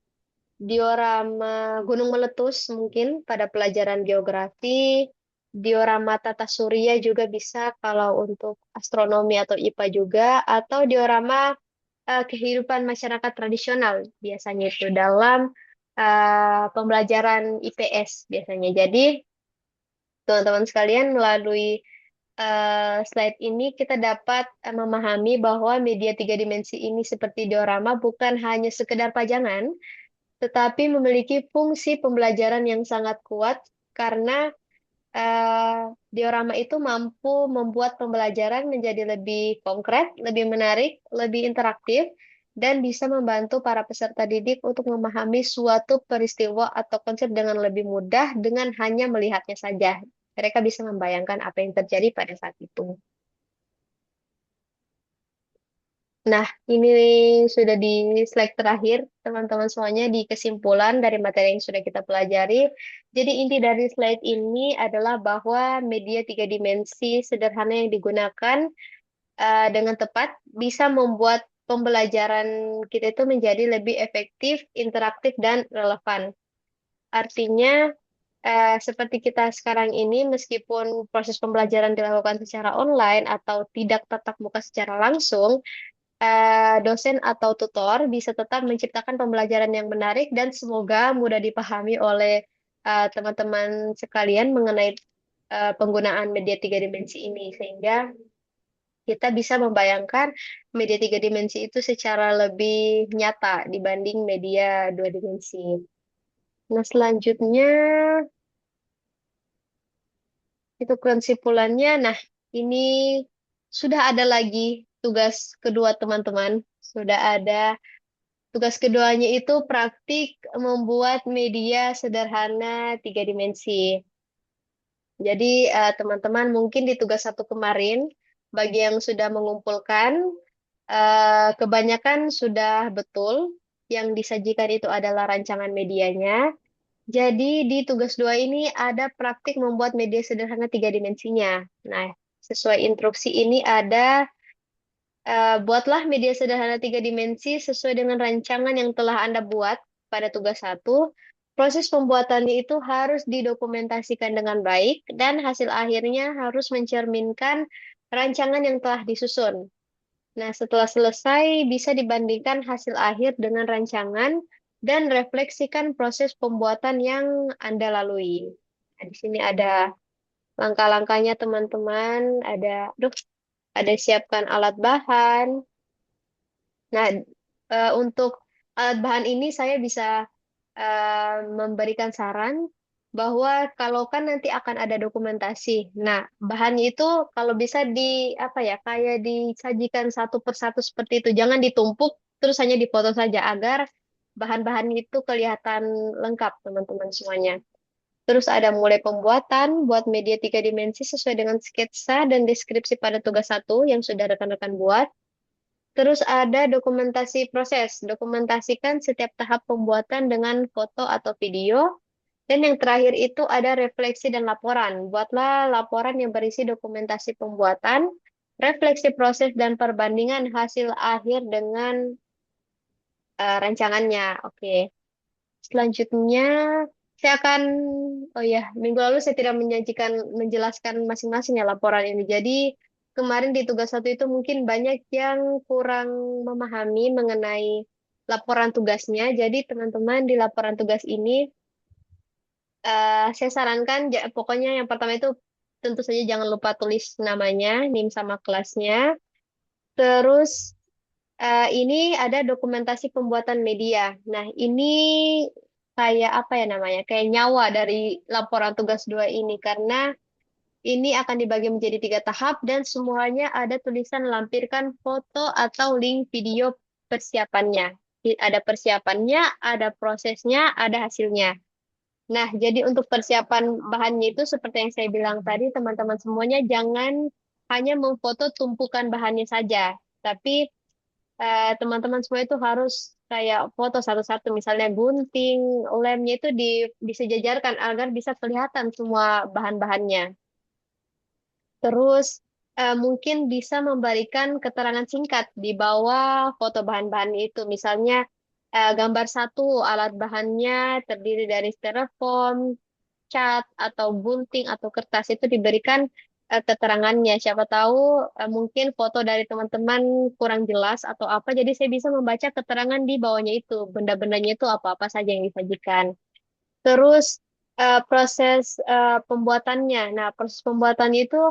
diorama gunung meletus mungkin pada pelajaran geografi, diorama tata surya juga bisa kalau untuk astronomi atau IPA juga, atau diorama kehidupan masyarakat tradisional biasanya itu dalam pembelajaran IPS biasanya. Jadi teman-teman sekalian melalui slide ini kita dapat memahami bahwa media tiga dimensi ini seperti diorama bukan hanya sekedar pajangan, tetapi memiliki fungsi pembelajaran yang sangat kuat karena diorama itu mampu membuat pembelajaran menjadi lebih konkret, lebih menarik, lebih interaktif, dan bisa membantu para peserta didik untuk memahami suatu peristiwa atau konsep dengan lebih mudah dengan hanya melihatnya saja. Mereka bisa membayangkan apa yang terjadi pada saat itu. Nah, ini sudah di slide terakhir, teman-teman semuanya, di kesimpulan dari materi yang sudah kita pelajari. Jadi inti dari slide ini adalah bahwa media tiga dimensi sederhana yang digunakan dengan tepat bisa membuat pembelajaran kita itu menjadi lebih efektif, interaktif, dan relevan. Artinya, seperti kita sekarang ini, meskipun proses pembelajaran dilakukan secara online atau tidak tatap muka secara langsung, dosen atau tutor bisa tetap menciptakan pembelajaran yang menarik dan semoga mudah dipahami oleh teman-teman sekalian mengenai penggunaan media tiga dimensi ini sehingga kita bisa membayangkan media tiga dimensi itu secara lebih nyata dibanding media dua dimensi. Nah, selanjutnya itu kesimpulannya. Nah, ini sudah ada lagi tugas kedua teman-teman. Sudah ada tugas keduanya itu praktik membuat media sederhana tiga dimensi. Jadi teman-teman mungkin di tugas satu kemarin, bagi yang sudah mengumpulkan, kebanyakan sudah betul. Yang disajikan itu adalah rancangan medianya. Jadi di tugas dua ini ada praktik membuat media sederhana tiga dimensinya. Nah, sesuai instruksi ini ada buatlah media sederhana tiga dimensi sesuai dengan rancangan yang telah Anda buat pada tugas satu. Proses pembuatannya itu harus didokumentasikan dengan baik dan hasil akhirnya harus mencerminkan rancangan yang telah disusun. Nah, setelah selesai bisa dibandingkan hasil akhir dengan rancangan dan refleksikan proses pembuatan yang Anda lalui. Nah, di sini ada langkah-langkahnya teman-teman, ada siapkan alat bahan. Nah, untuk alat bahan ini saya bisa memberikan saran bahwa kalau kan nanti akan ada dokumentasi. Nah, bahannya itu kalau bisa apa ya, kayak disajikan satu persatu seperti itu. Jangan ditumpuk terus hanya dipoto saja agar bahan-bahan itu kelihatan lengkap teman-teman semuanya. Terus ada mulai pembuatan, buat media tiga dimensi sesuai dengan sketsa dan deskripsi pada tugas satu yang sudah rekan-rekan buat. Terus ada dokumentasi proses, dokumentasikan setiap tahap pembuatan dengan foto atau video. Dan yang terakhir itu ada refleksi dan laporan. Buatlah laporan yang berisi dokumentasi pembuatan refleksi proses dan perbandingan hasil akhir dengan rancangannya. Oke. Selanjutnya, saya akan, oh ya, minggu lalu saya tidak menjelaskan masing-masing ya laporan ini. Jadi, kemarin di tugas satu itu mungkin banyak yang kurang memahami mengenai laporan tugasnya. Jadi, teman-teman di laporan tugas ini, saya sarankan, pokoknya yang pertama itu tentu saja jangan lupa tulis namanya, NIM sama kelasnya. Terus, ini ada dokumentasi pembuatan media. Nah, ini kayak apa ya namanya? Kayak nyawa dari laporan tugas dua ini karena ini akan dibagi menjadi 3 tahap dan semuanya ada tulisan lampirkan foto atau link video persiapannya. Ada persiapannya, ada prosesnya, ada hasilnya. Nah, jadi untuk persiapan bahannya itu seperti yang saya bilang tadi, teman-teman semuanya jangan hanya memfoto tumpukan bahannya saja, tapi teman-teman semua itu harus kayak foto satu-satu, misalnya gunting, lemnya itu disejajarkan agar bisa kelihatan semua bahan-bahannya. Terus mungkin bisa memberikan keterangan singkat di bawah foto bahan-bahan itu, misalnya gambar satu alat bahannya terdiri dari styrofoam, cat atau gunting atau kertas itu diberikan keterangannya. Siapa tahu mungkin foto dari teman-teman kurang jelas atau apa, jadi saya bisa membaca keterangan di bawahnya itu, benda-bendanya itu apa-apa saja yang disajikan. Terus proses pembuatannya. Nah, proses pembuatannya itu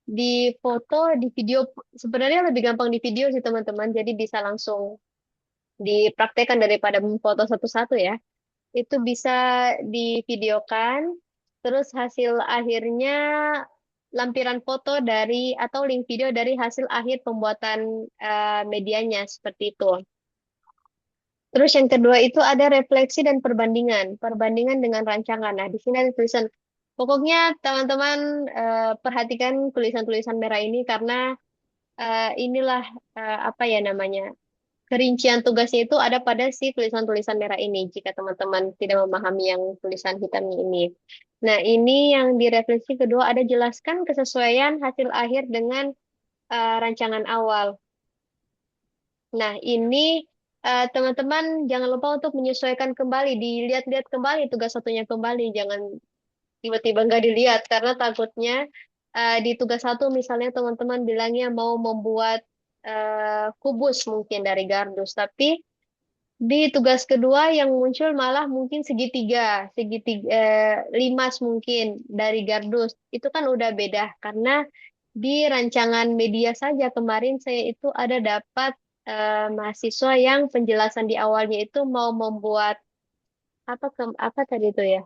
di foto, di video, sebenarnya lebih gampang di video sih teman-teman, jadi bisa langsung dipraktekkan daripada memfoto satu-satu ya. Itu bisa divideokan, terus hasil akhirnya lampiran foto dari atau link video dari hasil akhir pembuatan medianya seperti itu. Terus yang kedua itu ada refleksi dan perbandingan, perbandingan dengan rancangan. Nah, di sini ada tulisan. Pokoknya teman-teman perhatikan tulisan-tulisan merah ini karena inilah apa ya namanya, kerincian tugasnya itu ada pada si tulisan-tulisan merah ini, jika teman-teman tidak memahami yang tulisan hitamnya ini. Nah, ini yang direfleksi kedua ada jelaskan kesesuaian hasil akhir dengan rancangan awal. Nah, ini teman-teman jangan lupa untuk menyesuaikan kembali, dilihat-lihat kembali tugas satunya kembali, jangan tiba-tiba nggak dilihat, karena takutnya di tugas satu misalnya teman-teman bilangnya mau membuat kubus mungkin dari gardus, tapi di tugas kedua yang muncul malah mungkin limas mungkin dari gardus. Itu kan udah beda karena di rancangan media saja kemarin saya itu ada dapat mahasiswa yang penjelasan di awalnya itu mau membuat apa tadi itu ya.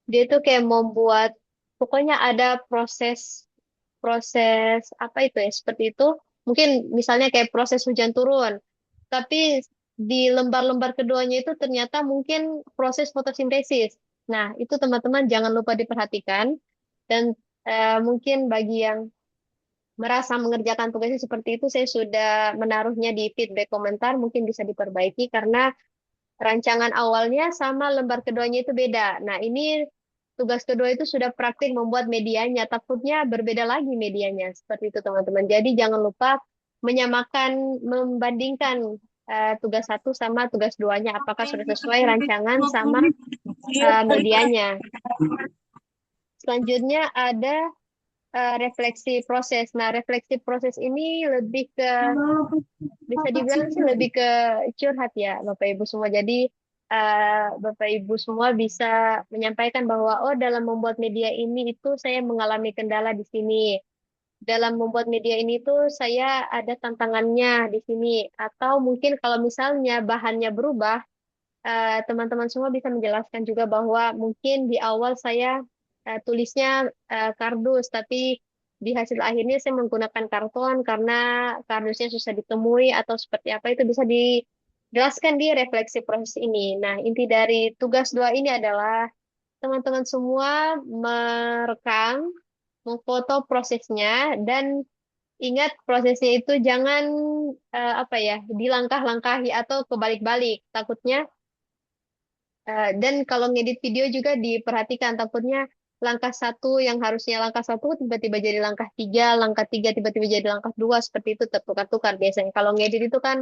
Dia itu kayak membuat, pokoknya ada proses proses apa itu ya seperti itu. Mungkin misalnya kayak proses hujan turun, tapi di lembar-lembar keduanya itu ternyata mungkin proses fotosintesis. Nah, itu teman-teman jangan lupa diperhatikan dan mungkin bagi yang merasa mengerjakan tugasnya seperti itu, saya sudah menaruhnya di feedback komentar, mungkin bisa diperbaiki karena rancangan awalnya sama lembar keduanya itu beda. Nah, ini tugas kedua itu sudah praktik membuat medianya, takutnya berbeda lagi medianya. Seperti itu, teman-teman. Jadi, jangan lupa menyamakan, membandingkan tugas satu sama tugas duanya, apakah sudah sesuai rancangan sama medianya. Selanjutnya ada refleksi proses. Nah, refleksi proses ini lebih ke, bisa dibilang sih lebih ke curhat ya, Bapak Ibu semua. Jadi, Bapak Ibu semua bisa menyampaikan bahwa, oh dalam membuat media ini itu saya mengalami kendala di sini. Dalam membuat media ini tuh saya ada tantangannya di sini. Atau mungkin kalau misalnya bahannya berubah, teman-teman semua bisa menjelaskan juga bahwa mungkin di awal saya tulisnya kardus, tapi di hasil akhirnya saya menggunakan karton karena kardusnya susah ditemui atau seperti apa, itu bisa dijelaskan di refleksi proses ini. Nah, inti dari tugas dua ini adalah teman-teman semua merekam, memfoto prosesnya, dan ingat prosesnya itu jangan apa ya, dilangkah-langkahi atau kebalik-balik. Takutnya dan kalau ngedit video juga diperhatikan, takutnya langkah satu yang harusnya langkah satu tiba-tiba jadi langkah tiga tiba-tiba jadi langkah dua, seperti itu tertukar-tukar biasanya. Kalau ngedit itu kan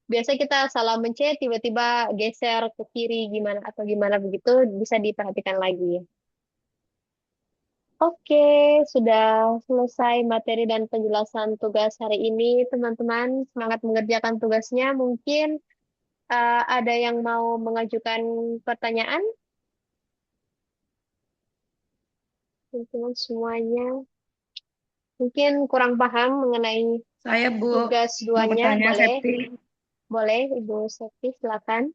biasa kita salah mencet tiba-tiba geser ke kiri gimana atau gimana begitu, bisa diperhatikan lagi. Oke, sudah selesai materi dan penjelasan tugas hari ini, teman-teman. Semangat mengerjakan tugasnya. Mungkin ada yang mau mengajukan pertanyaan? Teman-teman semuanya mungkin kurang paham mengenai
Saya Bu
tugas
mau
duanya.
bertanya,
Boleh,
Septi.
boleh, Ibu Septi, silakan.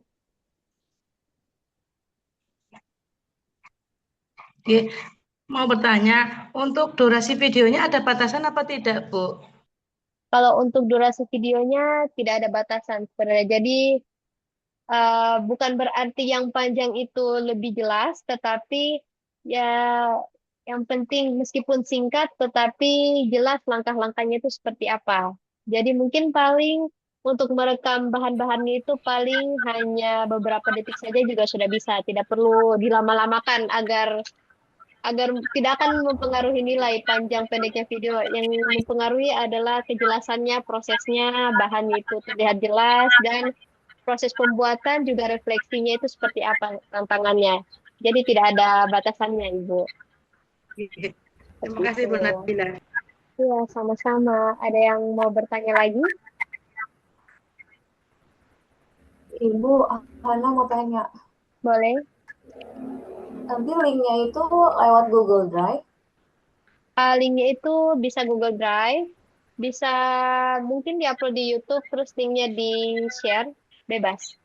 Mau bertanya, untuk durasi videonya ada batasan apa tidak, Bu?
Kalau untuk durasi videonya tidak ada batasan sebenarnya. Jadi bukan berarti yang panjang itu lebih jelas, tetapi ya yang penting meskipun singkat, tetapi jelas langkah-langkahnya itu seperti apa. Jadi mungkin paling untuk merekam bahan-bahannya itu paling hanya beberapa detik saja juga sudah bisa. Tidak perlu dilama-lamakan agar agar tidak akan mempengaruhi nilai panjang pendeknya video. Yang mempengaruhi adalah kejelasannya, prosesnya, bahannya itu terlihat jelas, dan proses pembuatan juga refleksinya itu seperti apa tantangannya. Jadi tidak ada batasannya, Ibu.
Terima
Seperti
kasih,
itu.
Bu Nabila.
Iya, sama-sama. Ada yang mau bertanya lagi?
Ibu, Hana mau tanya.
Boleh.
Nanti linknya itu lewat Google Drive.
Linknya itu bisa Google Drive, bisa mungkin diupload di YouTube, terus linknya di-share, bebas.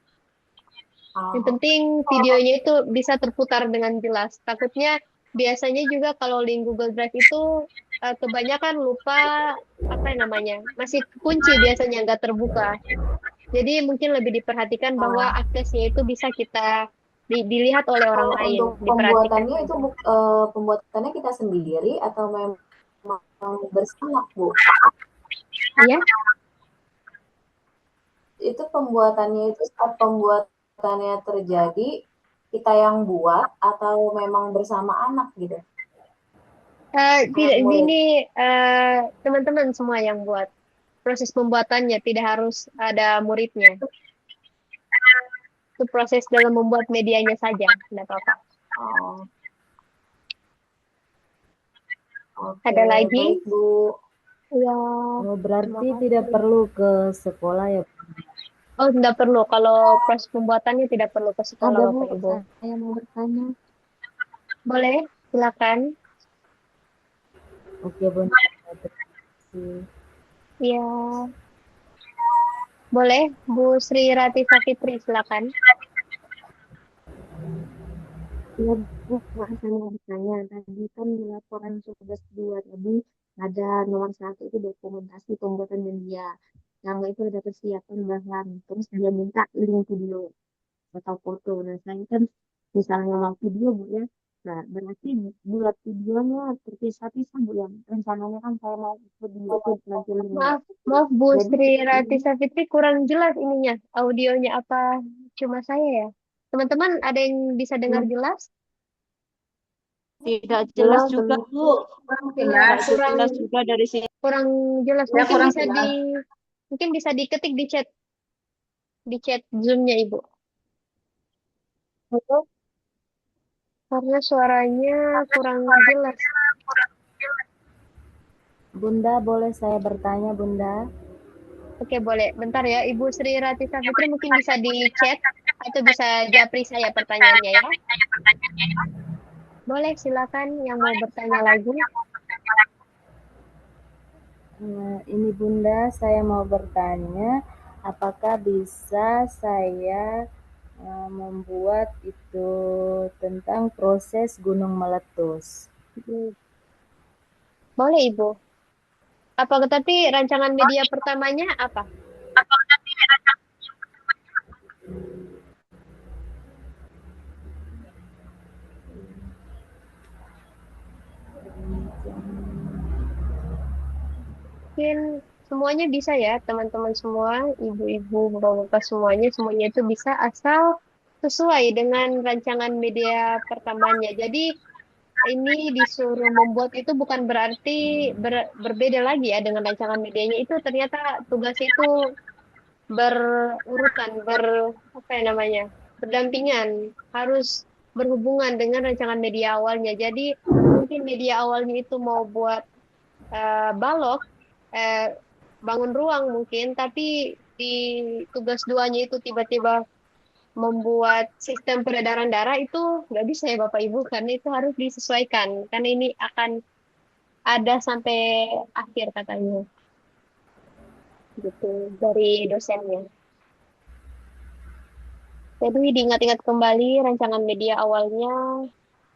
Yang penting videonya itu bisa terputar dengan jelas. Takutnya biasanya juga kalau link Google Drive itu kebanyakan lupa apa yang namanya, masih kunci biasanya nggak terbuka. Jadi mungkin lebih diperhatikan bahwa aksesnya itu bisa kita dilihat oleh orang
Kalau
lain,
untuk
diperhatikan
pembuatannya itu
saja.
pembuatannya kita sendiri atau memang bersama, Bu?
Iya,
Itu pembuatannya itu saat pembuatannya terjadi kita yang buat atau memang bersama anak gitu?
tidak
Anak murid.
ini teman-teman semua yang buat proses pembuatannya, tidak harus ada muridnya. Itu proses dalam membuat medianya saja, tidak apa-apa.
Oh, oke,
Ada lagi?
baik Bu.
Ya,
Oh,
terima
berarti
kasih.
tidak perlu ke sekolah ya?
Oh, tidak perlu. Kalau proses pembuatannya tidak perlu ke sekolah,
Ada Bu,
Bapak Ibu.
saya mau bertanya.
Boleh, silakan.
Oke, Bu. Terima kasih.
Ya, boleh. Bu Sri Rati Safitri, silakan.
Ya, Bu, maaf saya mau bertanya. Tadi kan di laporan tugas 2 tadi ada nomor 1 itu dokumentasi pembuatan media. Yang itu ada persiapan bahan. Terus dia minta link video atau foto. Nah, saya kan misalnya mau video, Bu ya. Nah, berarti buat videonya terpisah-pisah, Bu ya. Rencananya kan saya mau ikut di YouTube nanti linknya.
Maaf, maaf Bu
Jadi
Sri Rati
ini
Safitri, kurang jelas ininya. Audionya apa cuma saya ya? Teman-teman ada yang bisa dengar jelas?
Tidak jelas
jelas
juga,
dan
Bu.
Iya,
Nggak
kurang
jelas juga dari sini.
kurang jelas.
Ya, kurang jelas.
Mungkin bisa diketik di chat Zoom-nya Ibu. Karena suaranya kurang jelas.
Bunda, boleh saya bertanya, Bunda?
Oke, boleh. Bentar ya, Ibu Sri Rati Safitri mungkin bisa di chat atau bisa japri saya pertanyaannya ya. Boleh, silakan yang mau bertanya lagi.
Ini Bunda, saya mau bertanya, apakah bisa saya membuat itu tentang proses gunung meletus?
Boleh, Ibu. Apa tapi rancangan media pertamanya apa? Mungkin semuanya bisa ya, teman-teman semua, ibu-ibu, bapak-bapak semuanya itu bisa asal sesuai dengan rancangan media pertamanya. Jadi ini disuruh membuat itu bukan berarti berbeda lagi ya dengan rancangan medianya. Itu ternyata tugasnya itu berurutan, apa ya namanya, berdampingan, harus berhubungan dengan rancangan media awalnya. Jadi mungkin media awalnya itu mau buat balok, eh, bangun ruang mungkin, tapi di tugas duanya itu tiba-tiba membuat sistem peredaran darah, itu nggak bisa ya Bapak Ibu, karena itu harus disesuaikan, karena ini akan ada sampai akhir katanya, gitu, dari dosennya. Jadi diingat-ingat kembali rancangan media awalnya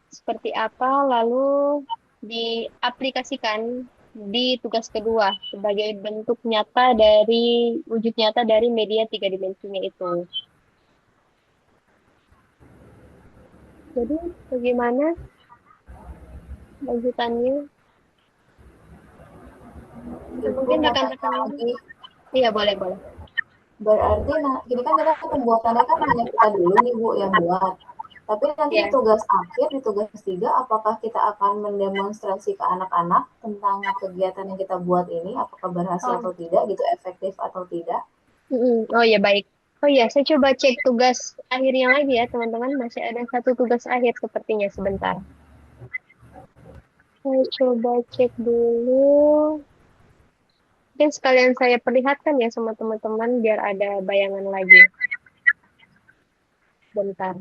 seperti apa, lalu diaplikasikan di tugas kedua sebagai bentuk nyata dari wujud nyata dari media tiga dimensinya itu. Jadi bagaimana lanjutannya?
Ibu
Mungkin
mau tanya
rekan-rekan,
lagi.
iya boleh boleh.
Berarti nah, ini kan kita pembuatannya kan hanya kita dulu nih Bu yang buat. Tapi nanti di
Ya.
tugas akhir, di tugas 3, apakah kita akan mendemonstrasi ke anak-anak tentang kegiatan yang kita buat ini, apakah berhasil
Oh,
atau tidak, gitu, efektif atau tidak?
oh ya baik. Oh ya, saya coba cek tugas akhirnya lagi ya teman-teman. Masih ada satu tugas akhir sepertinya sebentar. Saya coba cek dulu. Mungkin sekalian saya perlihatkan ya sama teman-teman biar ada bayangan lagi. Bentar.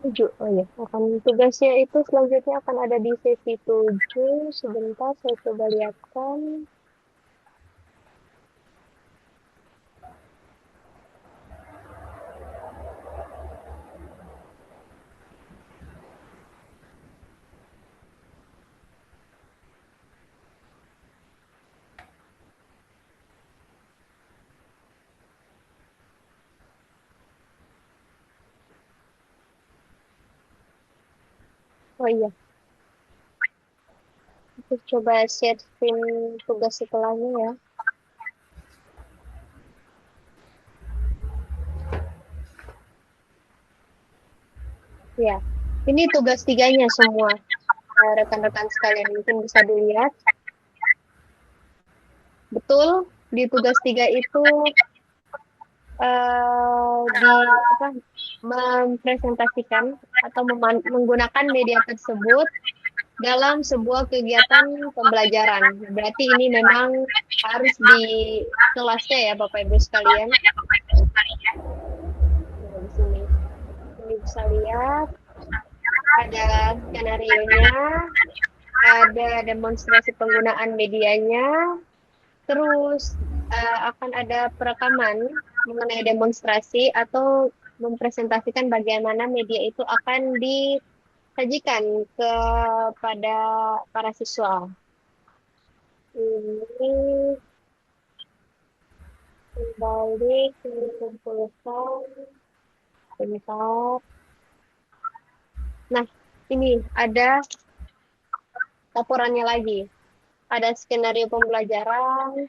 Tujuh. Oh ya, akan tugasnya itu selanjutnya akan ada di sesi 7. Sebentar saya coba lihatkan. Oh iya, aku coba share screen tugas setelahnya ya. Ya, ini tugas tiganya semua. Rekan-rekan sekalian mungkin bisa dilihat. Betul, di tugas 3 itu di apa, mempresentasikan atau menggunakan media tersebut dalam sebuah kegiatan pembelajaran. Berarti ini memang harus di kelasnya ya Bapak Ibu sekalian. Nah, di sini. Ini bisa lihat ada skenario-nya, ada demonstrasi penggunaan medianya, terus akan ada perekaman mengenai demonstrasi atau mempresentasikan bagaimana media itu akan disajikan kepada para siswa. Ini kembali kumpulkan bentar. Nah, ini ada laporannya lagi. Ada skenario pembelajaran,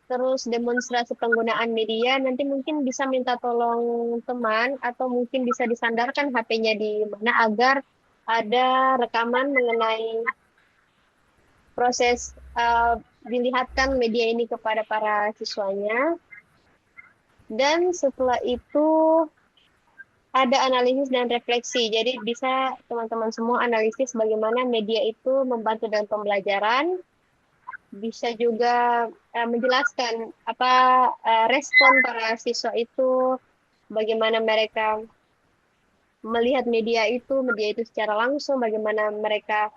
terus demonstrasi penggunaan media. Nanti mungkin bisa minta tolong teman atau mungkin bisa disandarkan HP-nya di mana agar ada rekaman mengenai proses dilihatkan media ini kepada para siswanya. Dan setelah itu ada analisis dan refleksi. Jadi bisa teman-teman semua analisis bagaimana media itu membantu dalam pembelajaran. Bisa juga menjelaskan apa respon para siswa itu, bagaimana mereka melihat media itu secara langsung, bagaimana mereka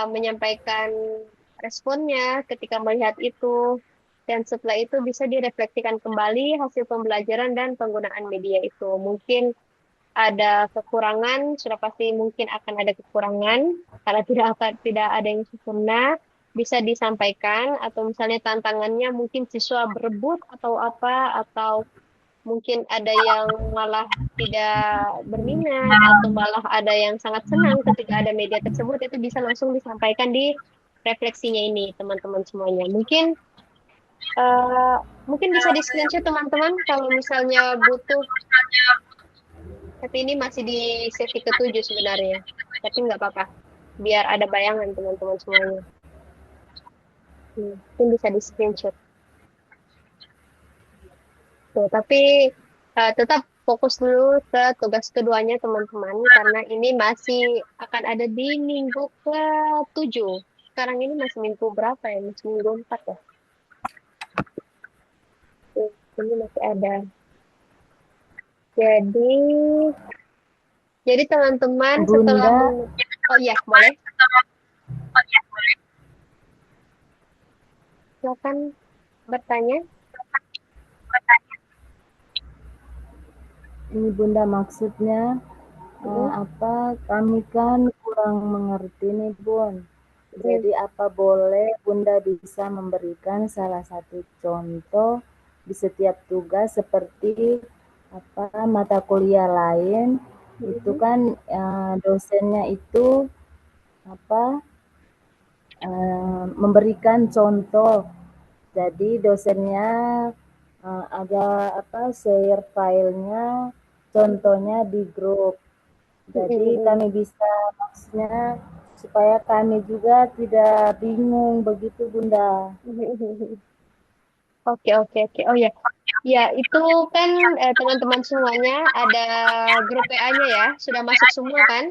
menyampaikan responnya ketika melihat itu, dan setelah itu bisa direfleksikan kembali hasil pembelajaran dan penggunaan media itu. Mungkin ada kekurangan, sudah pasti mungkin akan ada kekurangan. Karena tidak ada yang sempurna, bisa disampaikan atau misalnya tantangannya mungkin siswa berebut atau apa atau mungkin ada yang malah tidak berminat atau malah ada yang sangat senang ketika ada media tersebut itu bisa langsung disampaikan di refleksinya ini teman-teman semuanya. Eh, mungkin bisa di screenshot teman-teman kalau misalnya butuh, tapi ini masih di sesi ketujuh sebenarnya, tapi nggak apa-apa biar ada bayangan teman-teman semuanya. Mungkin bisa di screenshot tuh, tapi tetap fokus dulu ke tugas keduanya teman-teman karena ini masih akan ada di minggu ke-7. Sekarang ini masih minggu berapa ya? Masih minggu 4 ya. Tuh, ini masih ada. Jadi teman-teman setelah
Bunda,
oh iya, boleh. Silakan bertanya.
ini Bunda maksudnya apa? Kami kan kurang mengerti nih Bun. Jadi apa boleh Bunda bisa memberikan salah satu contoh di setiap tugas seperti apa mata kuliah lain itu kan dosennya itu apa memberikan contoh. Jadi dosennya ada apa share filenya contohnya di grup. Jadi kami bisa maksudnya supaya kami juga tidak bingung begitu Bunda.
Oke, oke, oke. Oh ya, ya itu kan teman-teman semuanya ada grup PA-nya ya, sudah masuk semua kan?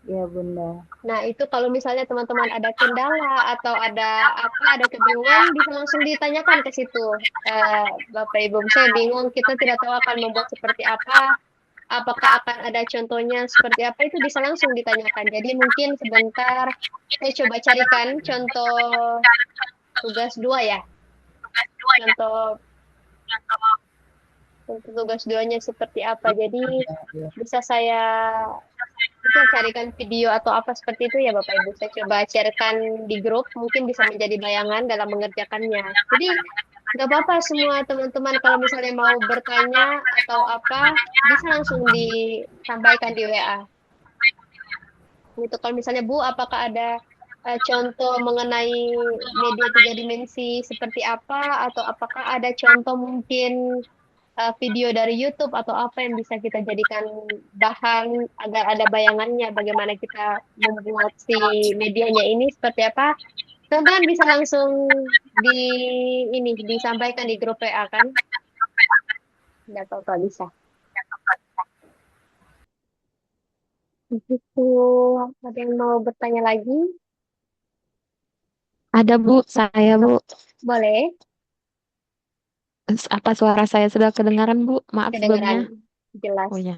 Ya Bunda.
Nah, itu kalau misalnya teman-teman ada kendala atau ada kebingungan, bisa langsung ditanyakan ke situ. Bapak Ibu, saya bingung, kita tidak tahu akan membuat seperti apa, apakah akan ada contohnya seperti apa, itu bisa langsung ditanyakan. Jadi mungkin sebentar, saya coba carikan contoh tugas 2 ya. Contoh tugas 2-nya seperti apa. Jadi bisa saya mungkin carikan video atau apa seperti itu ya Bapak Ibu. Saya coba sharekan di grup, mungkin bisa menjadi bayangan dalam mengerjakannya. Jadi nggak apa-apa semua teman-teman kalau misalnya mau bertanya atau apa, bisa langsung disampaikan di WA. Gitu. Kalau misalnya Bu, apakah ada contoh mengenai media 3 dimensi seperti apa, atau apakah ada contoh mungkin video dari YouTube atau apa yang bisa kita jadikan bahan agar ada bayangannya bagaimana kita membuat si medianya ini seperti apa. Teman-teman bisa langsung di disampaikan di grup WA kan? Tidak apa-apa bisa. Begitu. Ada yang mau bertanya lagi?
Ada Bu, saya Bu.
Boleh.
Apa suara saya sudah kedengaran Bu? Maaf sebelumnya.
Kedengaran jelas.
Oh ya.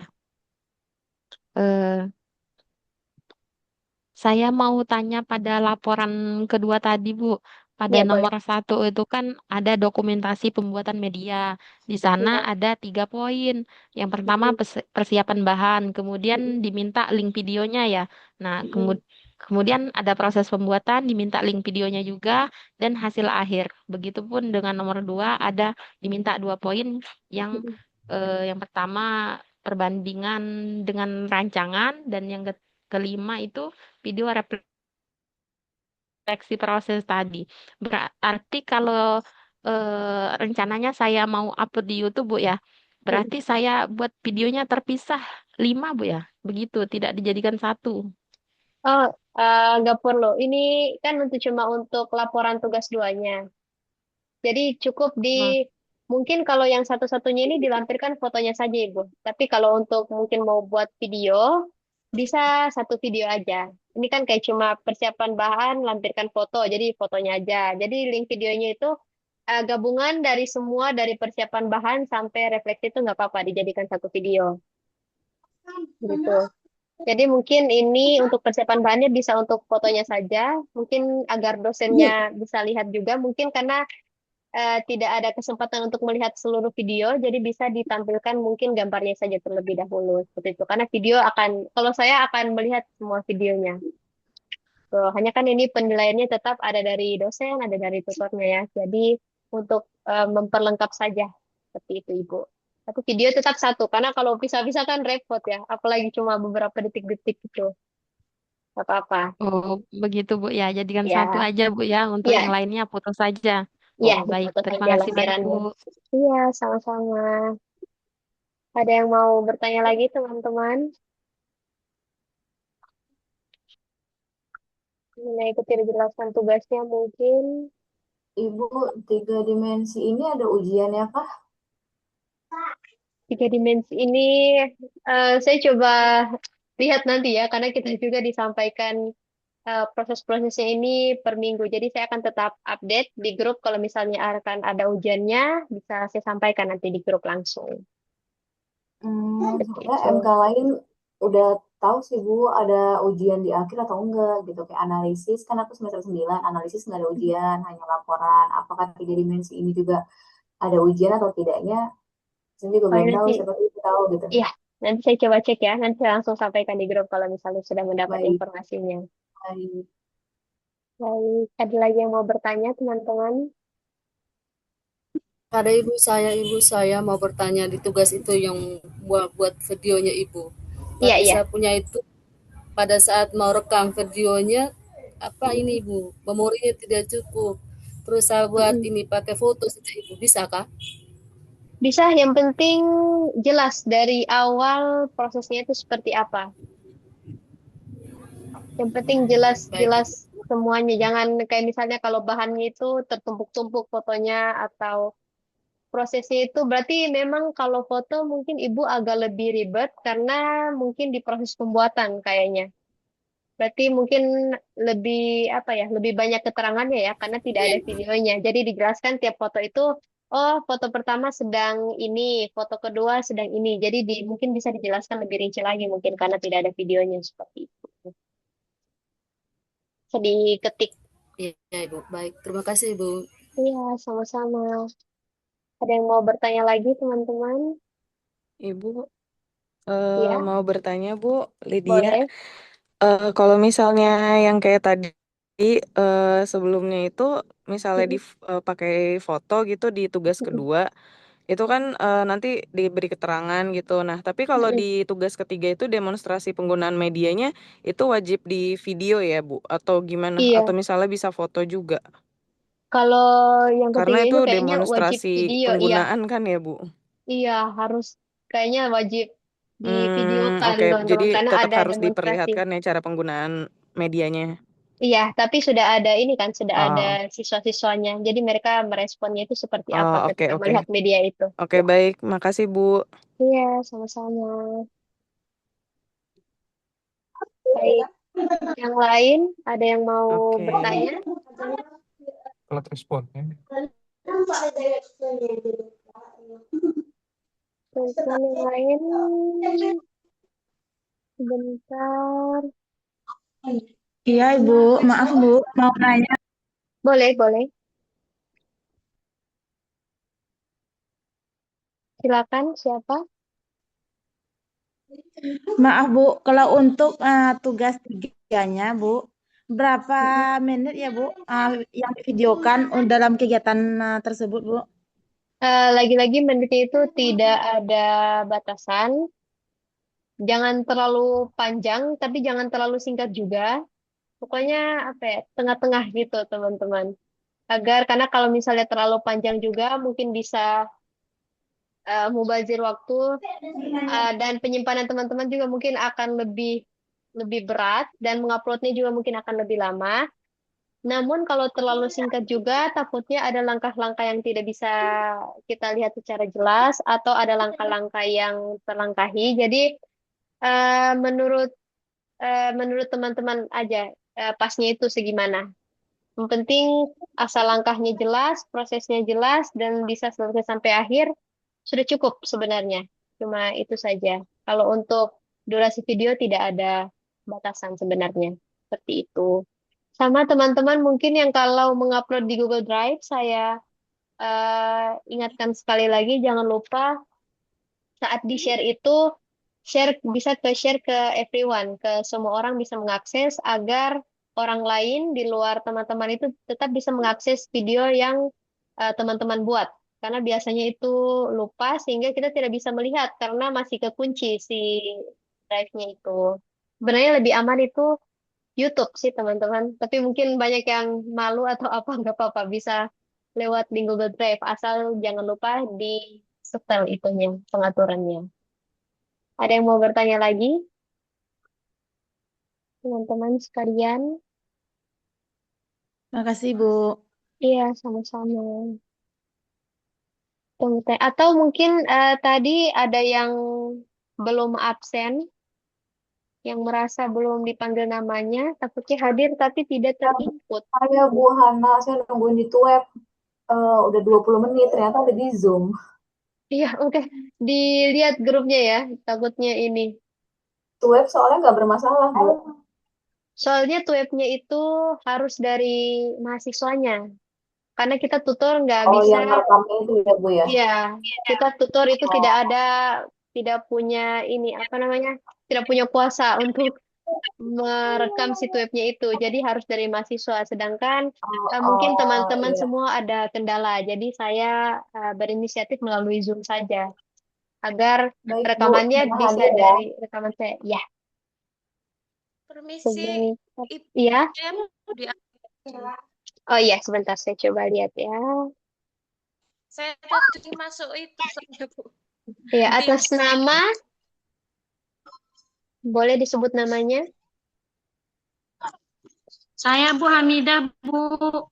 Saya mau tanya pada laporan kedua tadi Bu. Pada
Ya, boleh.
nomor 1 itu kan ada dokumentasi pembuatan media. Di sana ada 3 poin. Yang pertama persiapan bahan, kemudian diminta link videonya ya. Nah, kemudian ada proses pembuatan, diminta link videonya juga, dan hasil akhir. Begitupun dengan nomor 2 ada diminta 2 poin yang yang pertama perbandingan dengan rancangan dan yang kelima itu video refleksi proses tadi. Berarti kalau rencananya saya mau upload di YouTube Bu ya, berarti saya buat videonya terpisah 5 Bu ya, begitu tidak dijadikan satu.
Oh, nggak perlu. Ini kan cuma untuk laporan tugas 2-nya. Jadi cukup mungkin kalau yang satu-satunya ini dilampirkan fotonya saja Ibu. Tapi kalau untuk mungkin mau buat video, bisa satu video aja. Ini kan kayak cuma persiapan bahan, lampirkan foto, jadi fotonya aja. Jadi link videonya itu gabungan dari semua, dari persiapan bahan sampai refleksi itu nggak apa-apa, dijadikan satu video. Gitu. Jadi mungkin ini untuk persiapan bahannya bisa untuk fotonya saja, mungkin agar dosennya bisa lihat juga, mungkin karena tidak ada kesempatan untuk melihat seluruh video, jadi bisa ditampilkan mungkin gambarnya saja terlebih dahulu seperti itu. Karena video akan, kalau saya akan melihat semua videonya. Tuh, hanya kan ini penilaiannya tetap ada dari dosen, ada dari tutornya ya. Jadi untuk memperlengkap saja seperti itu Ibu. Tapi video tetap satu, karena kalau pisah-pisah kan repot ya, apalagi cuma beberapa detik-detik itu. Gak apa-apa.
Oh, begitu Bu ya. Jadikan satu
Ya,
aja Bu ya. Untuk yang
ya,
lainnya putus saja.
ya,
Oh, baik.
dipoto
Terima
saja
kasih banyak Bu.
lempirannya. Iya, sama-sama. Ada yang mau bertanya lagi, teman-teman? Mengikuti dijelaskan tugasnya mungkin.
Ibu, 3 dimensi ini ada ujiannya kah?
3 dimensi ini saya coba lihat nanti ya, karena kita juga disampaikan proses-prosesnya ini per minggu. Jadi saya akan tetap update di grup kalau misalnya akan ada ujiannya, bisa saya sampaikan nanti di grup langsung. Seperti
Soalnya
itu.
MK lain udah tahu sih Bu, ada ujian di akhir atau enggak gitu. Kayak analisis, kan aku semester 9, analisis nggak ada ujian, hanya laporan. Apakah 3 dimensi ini juga ada ujian atau tidaknya? Saya juga
Oh,
belum tahu,
nanti,
siapa itu tahu gitu.
iya, nanti saya coba cek ya. Nanti saya langsung sampaikan di grup kalau misalnya sudah mendapat
Baik,
informasinya.
baik.
Baik, ada lagi yang mau bertanya, teman-teman?
Ada ibu saya mau bertanya di tugas itu yang buat videonya ibu.
Iya,
Tapi
iya.
saya punya itu pada saat mau rekam videonya apa ini ibu, memorinya tidak cukup. Terus saya buat
Mm-mm.
ini pakai foto saja ibu, bisa kah?
Bisa, yang penting jelas dari awal prosesnya itu seperti apa. Yang penting
Baik
jelas-jelas
ibu.
semuanya. Jangan kayak misalnya kalau bahannya itu tertumpuk-tumpuk fotonya atau prosesnya itu berarti memang kalau foto mungkin ibu agak lebih ribet karena mungkin di proses pembuatan kayaknya. Berarti mungkin lebih apa ya, lebih banyak keterangannya ya karena tidak
Iya
ada
ibu.
videonya. Jadi dijelaskan tiap foto itu, oh foto pertama sedang ini, foto kedua sedang ini. Jadi mungkin bisa dijelaskan lebih rinci lagi mungkin karena tidak ada videonya seperti itu. Bisa diketik.
Iya ibu. Baik, terima kasih ibu.
Iya, sama-sama. Ada yang mau bertanya lagi, teman-teman?
Ibu
Ya,
mau bertanya Bu, Lydia.
boleh.
Kalau misalnya yang kayak tadi sebelumnya itu misalnya
Mm-mm.
pakai foto gitu di tugas
Mm-mm.
kedua, itu kan nanti diberi keterangan gitu. Nah, tapi kalau
Mm-mm.
di tugas ketiga itu demonstrasi penggunaan medianya itu wajib di video ya Bu? Atau gimana? Atau
Iya,
misalnya bisa foto juga?
kalau yang
Karena
ketiga
itu
itu kayaknya wajib
demonstrasi
video. Iya,
penggunaan kan ya Bu?
iya harus kayaknya wajib divideokan
Oke. Jadi
teman-teman karena
tetap
ada
harus
demonstrasi.
diperlihatkan ya cara penggunaan medianya.
Iya, tapi sudah ada ini kan, sudah ada
Oh,
siswa-siswanya. Jadi mereka meresponnya itu seperti
oh,
apa
oke,
ketika
oke.
melihat media itu.
Oke,
Ya,
baik. Makasih, Bu.
iya, sama-sama. Baik, yang lain ada yang mau
Oke.
bertanya?
Telat responnya.
Teman-teman yang lain, sebentar.
Iya, Ibu. Maaf, Bu. Mau nanya.
Boleh, boleh. Silakan, siapa?
Maaf, Bu. Kalau untuk tugas tiganya, Bu, berapa
Mm-mm.
menit ya, Bu, yang divideokan dalam kegiatan tersebut, Bu?
Lagi-lagi menurutnya itu tidak ada batasan. Jangan terlalu panjang, tapi jangan terlalu singkat juga. Pokoknya apa ya, tengah-tengah gitu, teman-teman. Agar karena kalau misalnya terlalu panjang juga mungkin bisa mubazir waktu dan penyimpanan teman-teman juga mungkin akan lebih lebih berat dan menguploadnya juga mungkin akan lebih lama. Namun kalau terlalu singkat juga takutnya ada langkah-langkah yang tidak bisa kita lihat secara jelas atau ada langkah-langkah yang terlangkahi. Jadi menurut menurut teman-teman aja pasnya itu segimana. Yang penting asal langkahnya jelas, prosesnya jelas dan bisa selesai sampai akhir sudah cukup sebenarnya. Cuma itu saja. Kalau untuk durasi video tidak ada batasan sebenarnya. Seperti itu. Sama teman-teman mungkin yang kalau mengupload di Google Drive, saya ingatkan sekali lagi, jangan lupa saat di-share itu share ke everyone, ke semua orang bisa mengakses agar orang lain di luar teman-teman itu tetap bisa mengakses video yang teman-teman buat. Karena biasanya itu lupa sehingga kita tidak bisa melihat karena masih kekunci si drive-nya itu. Sebenarnya lebih aman itu YouTube sih teman-teman. Tapi mungkin banyak yang malu atau apa nggak apa-apa bisa lewat di Google Drive asal jangan lupa di setel itunya pengaturannya. Ada yang mau bertanya lagi, teman-teman sekalian?
Makasih, Bu.
Iya, sama-sama. Atau mungkin tadi ada yang belum absen, yang merasa belum dipanggil namanya, takutnya hadir tapi tidak terinput.
Saya Bu Hana, saya nungguin di web udah 20 menit, ternyata udah di Zoom.
Iya, oke. Dilihat grupnya ya, takutnya ini.
Web soalnya nggak bermasalah, Bu.
Soalnya webnya itu harus dari mahasiswanya. Karena kita tutor nggak
Oh,
bisa,
yang merekamnya itu ya, Bu ya?
iya, kita tutor itu tidak punya ini, apa namanya, tidak punya kuasa untuk merekam si webnya itu. Jadi harus dari mahasiswa. Sedangkan mungkin teman-teman
Iya.
semua ada kendala. Jadi saya berinisiatif melalui Zoom saja. Agar
Baik, Bu.
rekamannya
Saya
bisa
hadir ya.
dari rekaman saya. Ya,
Permisi,
sebentar.
Ibu,
Ya.
saya mau di
Oh iya, sebentar saya coba lihat ya.
saya tadi masuk itu soalnya, Bu.
Ya,
Di
atas nama, boleh disebut namanya?
Saya Bu Hamidah, Bu.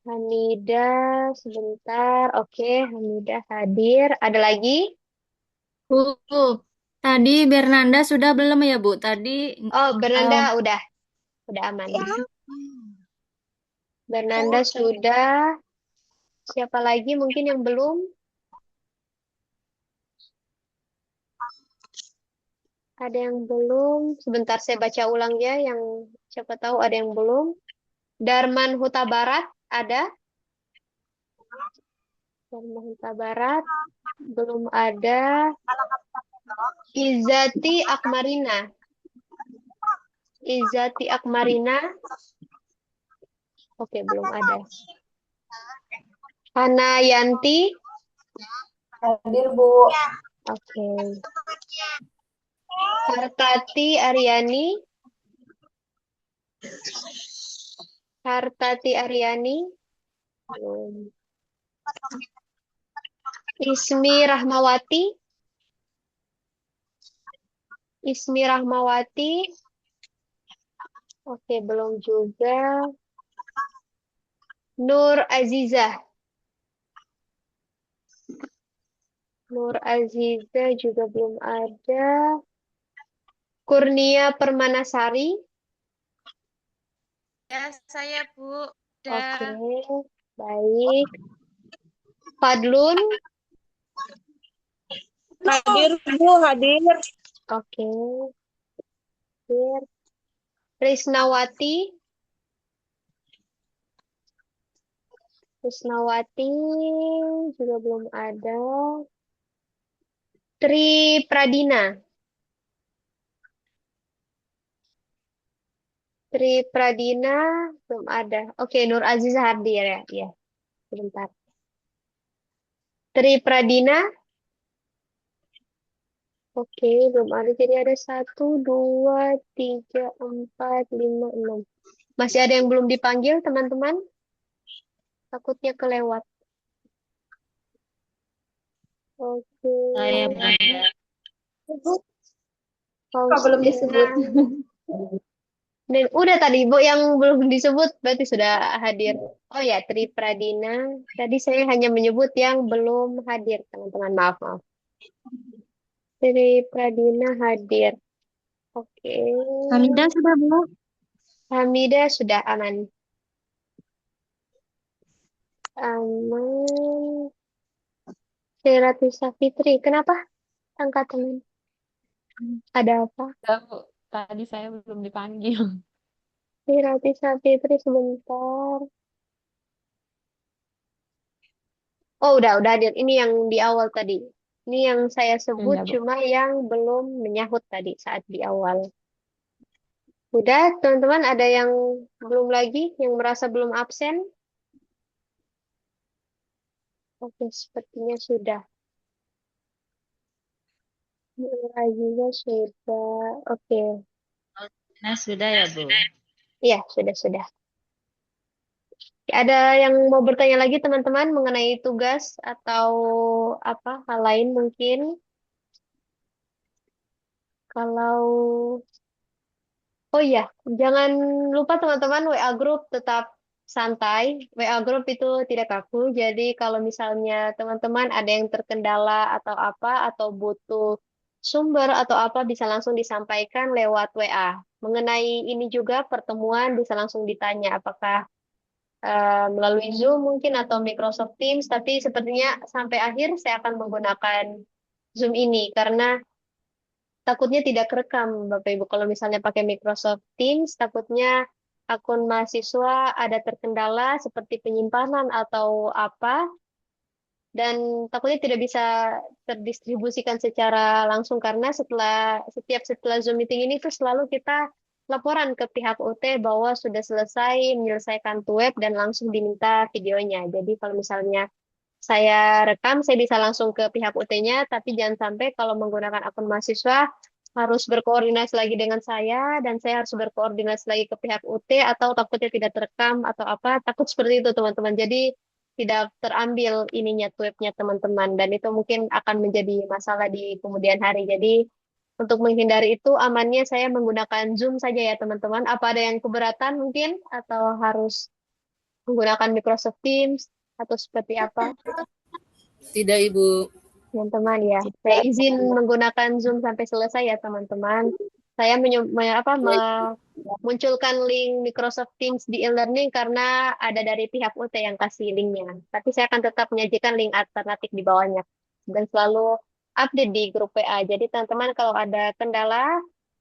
Hamidah, sebentar. Oke, Hamidah hadir. Ada lagi?
Bu, tadi Bernanda sudah belum ya, Bu? Tadi
Oh, Bernanda udah aman. Bernanda sudah. Siapa lagi mungkin yang belum? Ada yang belum? Sebentar saya baca ulang ya, yang siapa tahu ada yang belum. Darman Huta Barat ada? Darman Huta Barat belum ada. Izati Akmarina. Izati Akmarina. Oke, belum ada. Hana Yanti.
Hadir, Bu.
Oke. Hartati Aryani. Hartati Aryani. Belum. Ismi Rahmawati. Ismi Rahmawati. Oke, belum juga. Nur Azizah. Nur Azizah juga belum ada. Kurnia Permanasari.
Ya, saya, Bu.
Oke, baik. Fadlun.
Hadir, Bu, hadir.
Oke. Hadir. Risnawati. Risnawati juga belum ada. Tri Pradina. Tri Pradina belum ada. Oke, Nur Aziza hadir ya. Ya, sebentar. Tri Pradina. Oke, belum ada. Jadi ada 1, 2, 3, 4, 5, 6. Masih ada yang belum dipanggil, teman-teman? Takutnya kelewat. Oke.
saya Bunda.
Belum disebut. Dan udah tadi Bu yang belum disebut berarti sudah hadir. Oh ya, Tri Pradina. Tadi saya hanya menyebut yang belum hadir, teman-teman. Maaf, maaf. Tri Pradina hadir. Oke.
Hamidah sudah, Bu.
Hamidah sudah aman. Aman. Ratisa Fitri. Kenapa? Angkat teman. Ada apa?
Enggak, Bu. Tadi saya belum dipanggil.
Ratisa Fitri sebentar. Oh, udah hadir. Ini yang di awal tadi. Ini yang saya sebut
Ya, Bu.
cuma yang belum menyahut tadi saat di awal. Udah, teman-teman, ada yang belum lagi, yang merasa belum absen? Oke, sepertinya sudah. Laginya sudah. Oke.
Nah, sudah ya, Bu.
Iya, sudah. Ada yang mau bertanya lagi, teman-teman, mengenai tugas atau apa hal lain mungkin? Kalau Oh iya, jangan lupa teman-teman WA Group tetap santai. WA Group itu tidak kaku. Jadi kalau misalnya teman-teman ada yang terkendala atau apa atau butuh sumber atau apa bisa langsung disampaikan lewat WA. Mengenai ini juga pertemuan bisa langsung ditanya apakah melalui Zoom mungkin atau Microsoft Teams. Tapi sepertinya sampai akhir saya akan menggunakan Zoom ini karena takutnya tidak kerekam, Bapak Ibu. Kalau misalnya pakai Microsoft Teams, takutnya akun mahasiswa ada terkendala seperti penyimpanan atau apa, dan takutnya tidak bisa terdistribusikan secara langsung karena setelah Zoom meeting ini tuh selalu kita laporan ke pihak UT bahwa sudah selesai menyelesaikan web dan langsung diminta videonya. Jadi kalau misalnya saya rekam, saya bisa langsung ke pihak UT-nya, tapi jangan sampai kalau menggunakan akun mahasiswa harus berkoordinasi lagi dengan saya, dan saya harus berkoordinasi lagi ke pihak UT, atau takutnya tidak terekam, atau apa, takut seperti itu teman-teman. Jadi tidak terambil ininya, webnya teman-teman, dan itu mungkin akan menjadi masalah di kemudian hari. Jadi untuk menghindari itu, amannya saya menggunakan Zoom saja ya teman-teman. Apa ada yang keberatan mungkin, atau harus menggunakan Microsoft Teams, atau seperti apa?
Tidak, Ibu.
Teman-teman ya, saya izin menggunakan Zoom sampai selesai ya teman-teman. Saya memunculkan link Microsoft Teams di e-learning karena ada dari pihak UT yang kasih linknya. Tapi saya akan tetap menyajikan link alternatif di bawahnya dan selalu update di grup WA. Jadi teman-teman kalau ada kendala,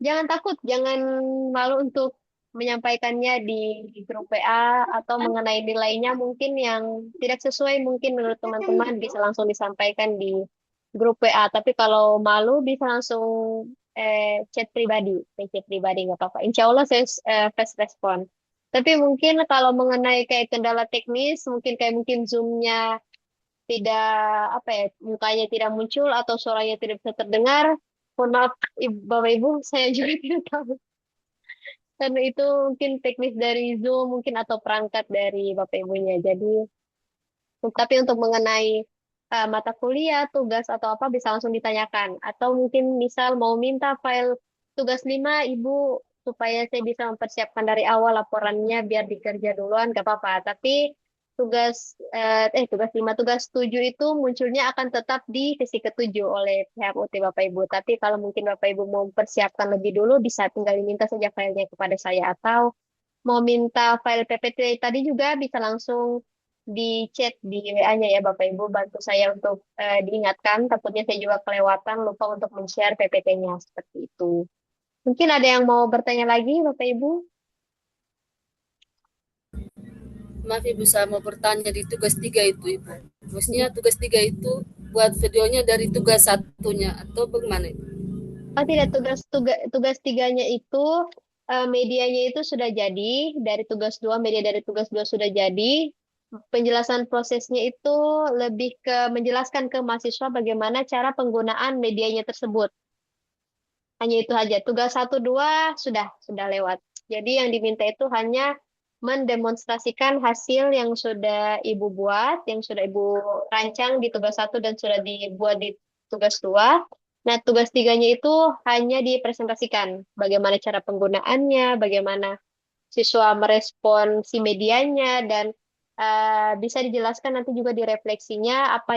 jangan takut, jangan malu untuk menyampaikannya di grup WA atau mengenai nilainya mungkin yang tidak sesuai mungkin menurut teman-teman bisa langsung disampaikan di grup WA. Tapi kalau malu bisa langsung chat pribadi nggak apa-apa. Insya Allah saya fast respon. Tapi mungkin kalau mengenai kayak kendala teknis, mungkin Zoom-nya tidak apa ya, mukanya tidak muncul atau suaranya tidak bisa terdengar. Mohon maaf, Bapak Ibu, saya juga tidak tahu. Karena itu mungkin teknis dari Zoom mungkin atau perangkat dari Bapak Ibunya. Jadi tapi untuk mengenai mata kuliah, tugas atau apa bisa langsung ditanyakan. Atau mungkin misal mau minta file tugas 5, Ibu, supaya saya bisa mempersiapkan dari awal laporannya biar dikerja duluan, gak apa-apa. Tapi tugas 5, tugas 7 itu munculnya akan tetap di sesi ketujuh oleh pihak UT Bapak Ibu. Tapi kalau mungkin Bapak Ibu mau mempersiapkan lebih dulu, bisa tinggal diminta saja filenya kepada saya. Atau mau minta file PPT tadi juga bisa langsung di chat di WA-nya ya Bapak Ibu, bantu saya untuk diingatkan, takutnya saya juga kelewatan lupa untuk men-share PPT-nya seperti itu. Mungkin ada yang mau bertanya lagi Bapak Ibu?
Maaf Ibu, saya mau bertanya di tugas 3 itu Ibu. Maksudnya tugas 3 itu buat videonya dari tugas satunya atau bagaimana Ibu?
Oh tidak, tugas tiganya itu medianya itu sudah jadi, dari tugas 2 media dari tugas 2 sudah jadi. Penjelasan prosesnya itu lebih ke menjelaskan ke mahasiswa bagaimana cara penggunaan medianya tersebut. Hanya itu saja. Tugas 1, 2 sudah lewat. Jadi yang diminta itu hanya mendemonstrasikan hasil yang sudah Ibu buat, yang sudah Ibu rancang di tugas 1 dan sudah dibuat di tugas 2. Nah, tugas 3-nya itu hanya dipresentasikan bagaimana cara penggunaannya, bagaimana siswa merespon si medianya, dan bisa dijelaskan nanti juga di refleksinya apa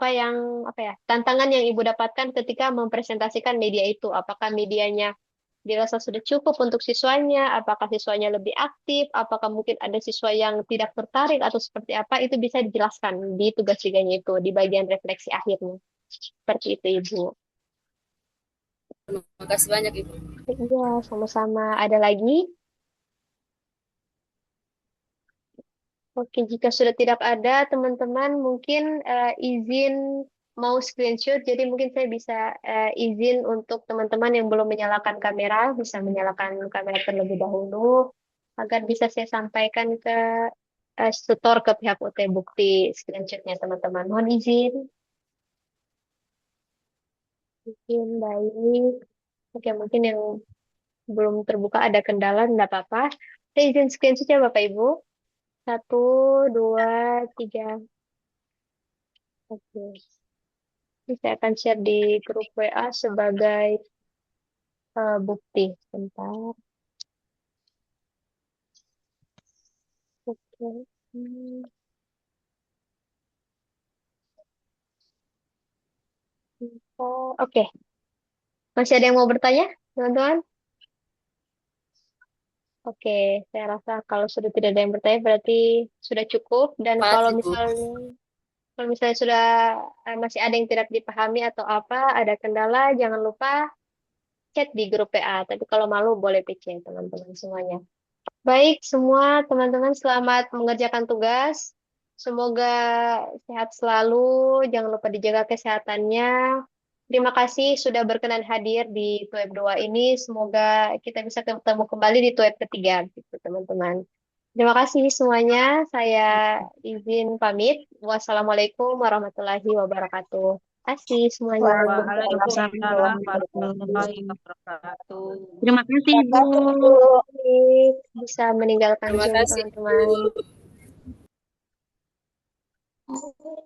ya tantangan yang Ibu dapatkan ketika mempresentasikan media itu. Apakah medianya dirasa sudah cukup untuk siswanya, apakah siswanya lebih aktif, apakah mungkin ada siswa yang tidak tertarik atau seperti apa, itu bisa dijelaskan di tugas tiganya itu di bagian refleksi akhirnya. Seperti itu Ibu.
Terima kasih banyak Ibu.
Iya, sama-sama. Ada lagi? Oke, jika sudah tidak ada, teman-teman mungkin izin mau screenshot, jadi mungkin saya bisa izin untuk teman-teman yang belum menyalakan kamera, bisa menyalakan kamera terlebih dahulu, agar bisa saya sampaikan ke tutor ke pihak UT bukti screenshotnya teman-teman. Mohon izin. Mungkin baik. Oke, mungkin yang belum terbuka ada kendala, enggak apa-apa. Saya izin screenshot ya Bapak Ibu. 1, 2, 3. Oke. Ini saya akan share di grup WA sebagai bukti. Sebentar. Oke. Hmm. Oke. Masih ada yang mau bertanya, teman-teman? Oke, saya rasa kalau sudah tidak ada yang bertanya berarti sudah cukup. Dan
Pas, Ibu.
kalau misalnya sudah masih ada yang tidak dipahami atau apa, ada kendala, jangan lupa chat di grup PA. Tapi kalau malu boleh PC, teman-teman semuanya. Baik, semua teman-teman selamat mengerjakan tugas. Semoga sehat selalu, jangan lupa dijaga kesehatannya. Terima kasih sudah berkenan hadir di TUEB 2 ini. Semoga kita bisa ketemu kembali di TUEB ketiga, gitu, teman-teman. Terima kasih semuanya. Saya izin pamit. Wassalamualaikum warahmatullahi wabarakatuh. Terima kasih semuanya.
Waalaikumsalam warahmatullahi wabarakatuh.
Terima kasih, Ibu.
Baik, bisa meninggalkan
Terima
Zoom,
kasih,
teman-teman.
Bu.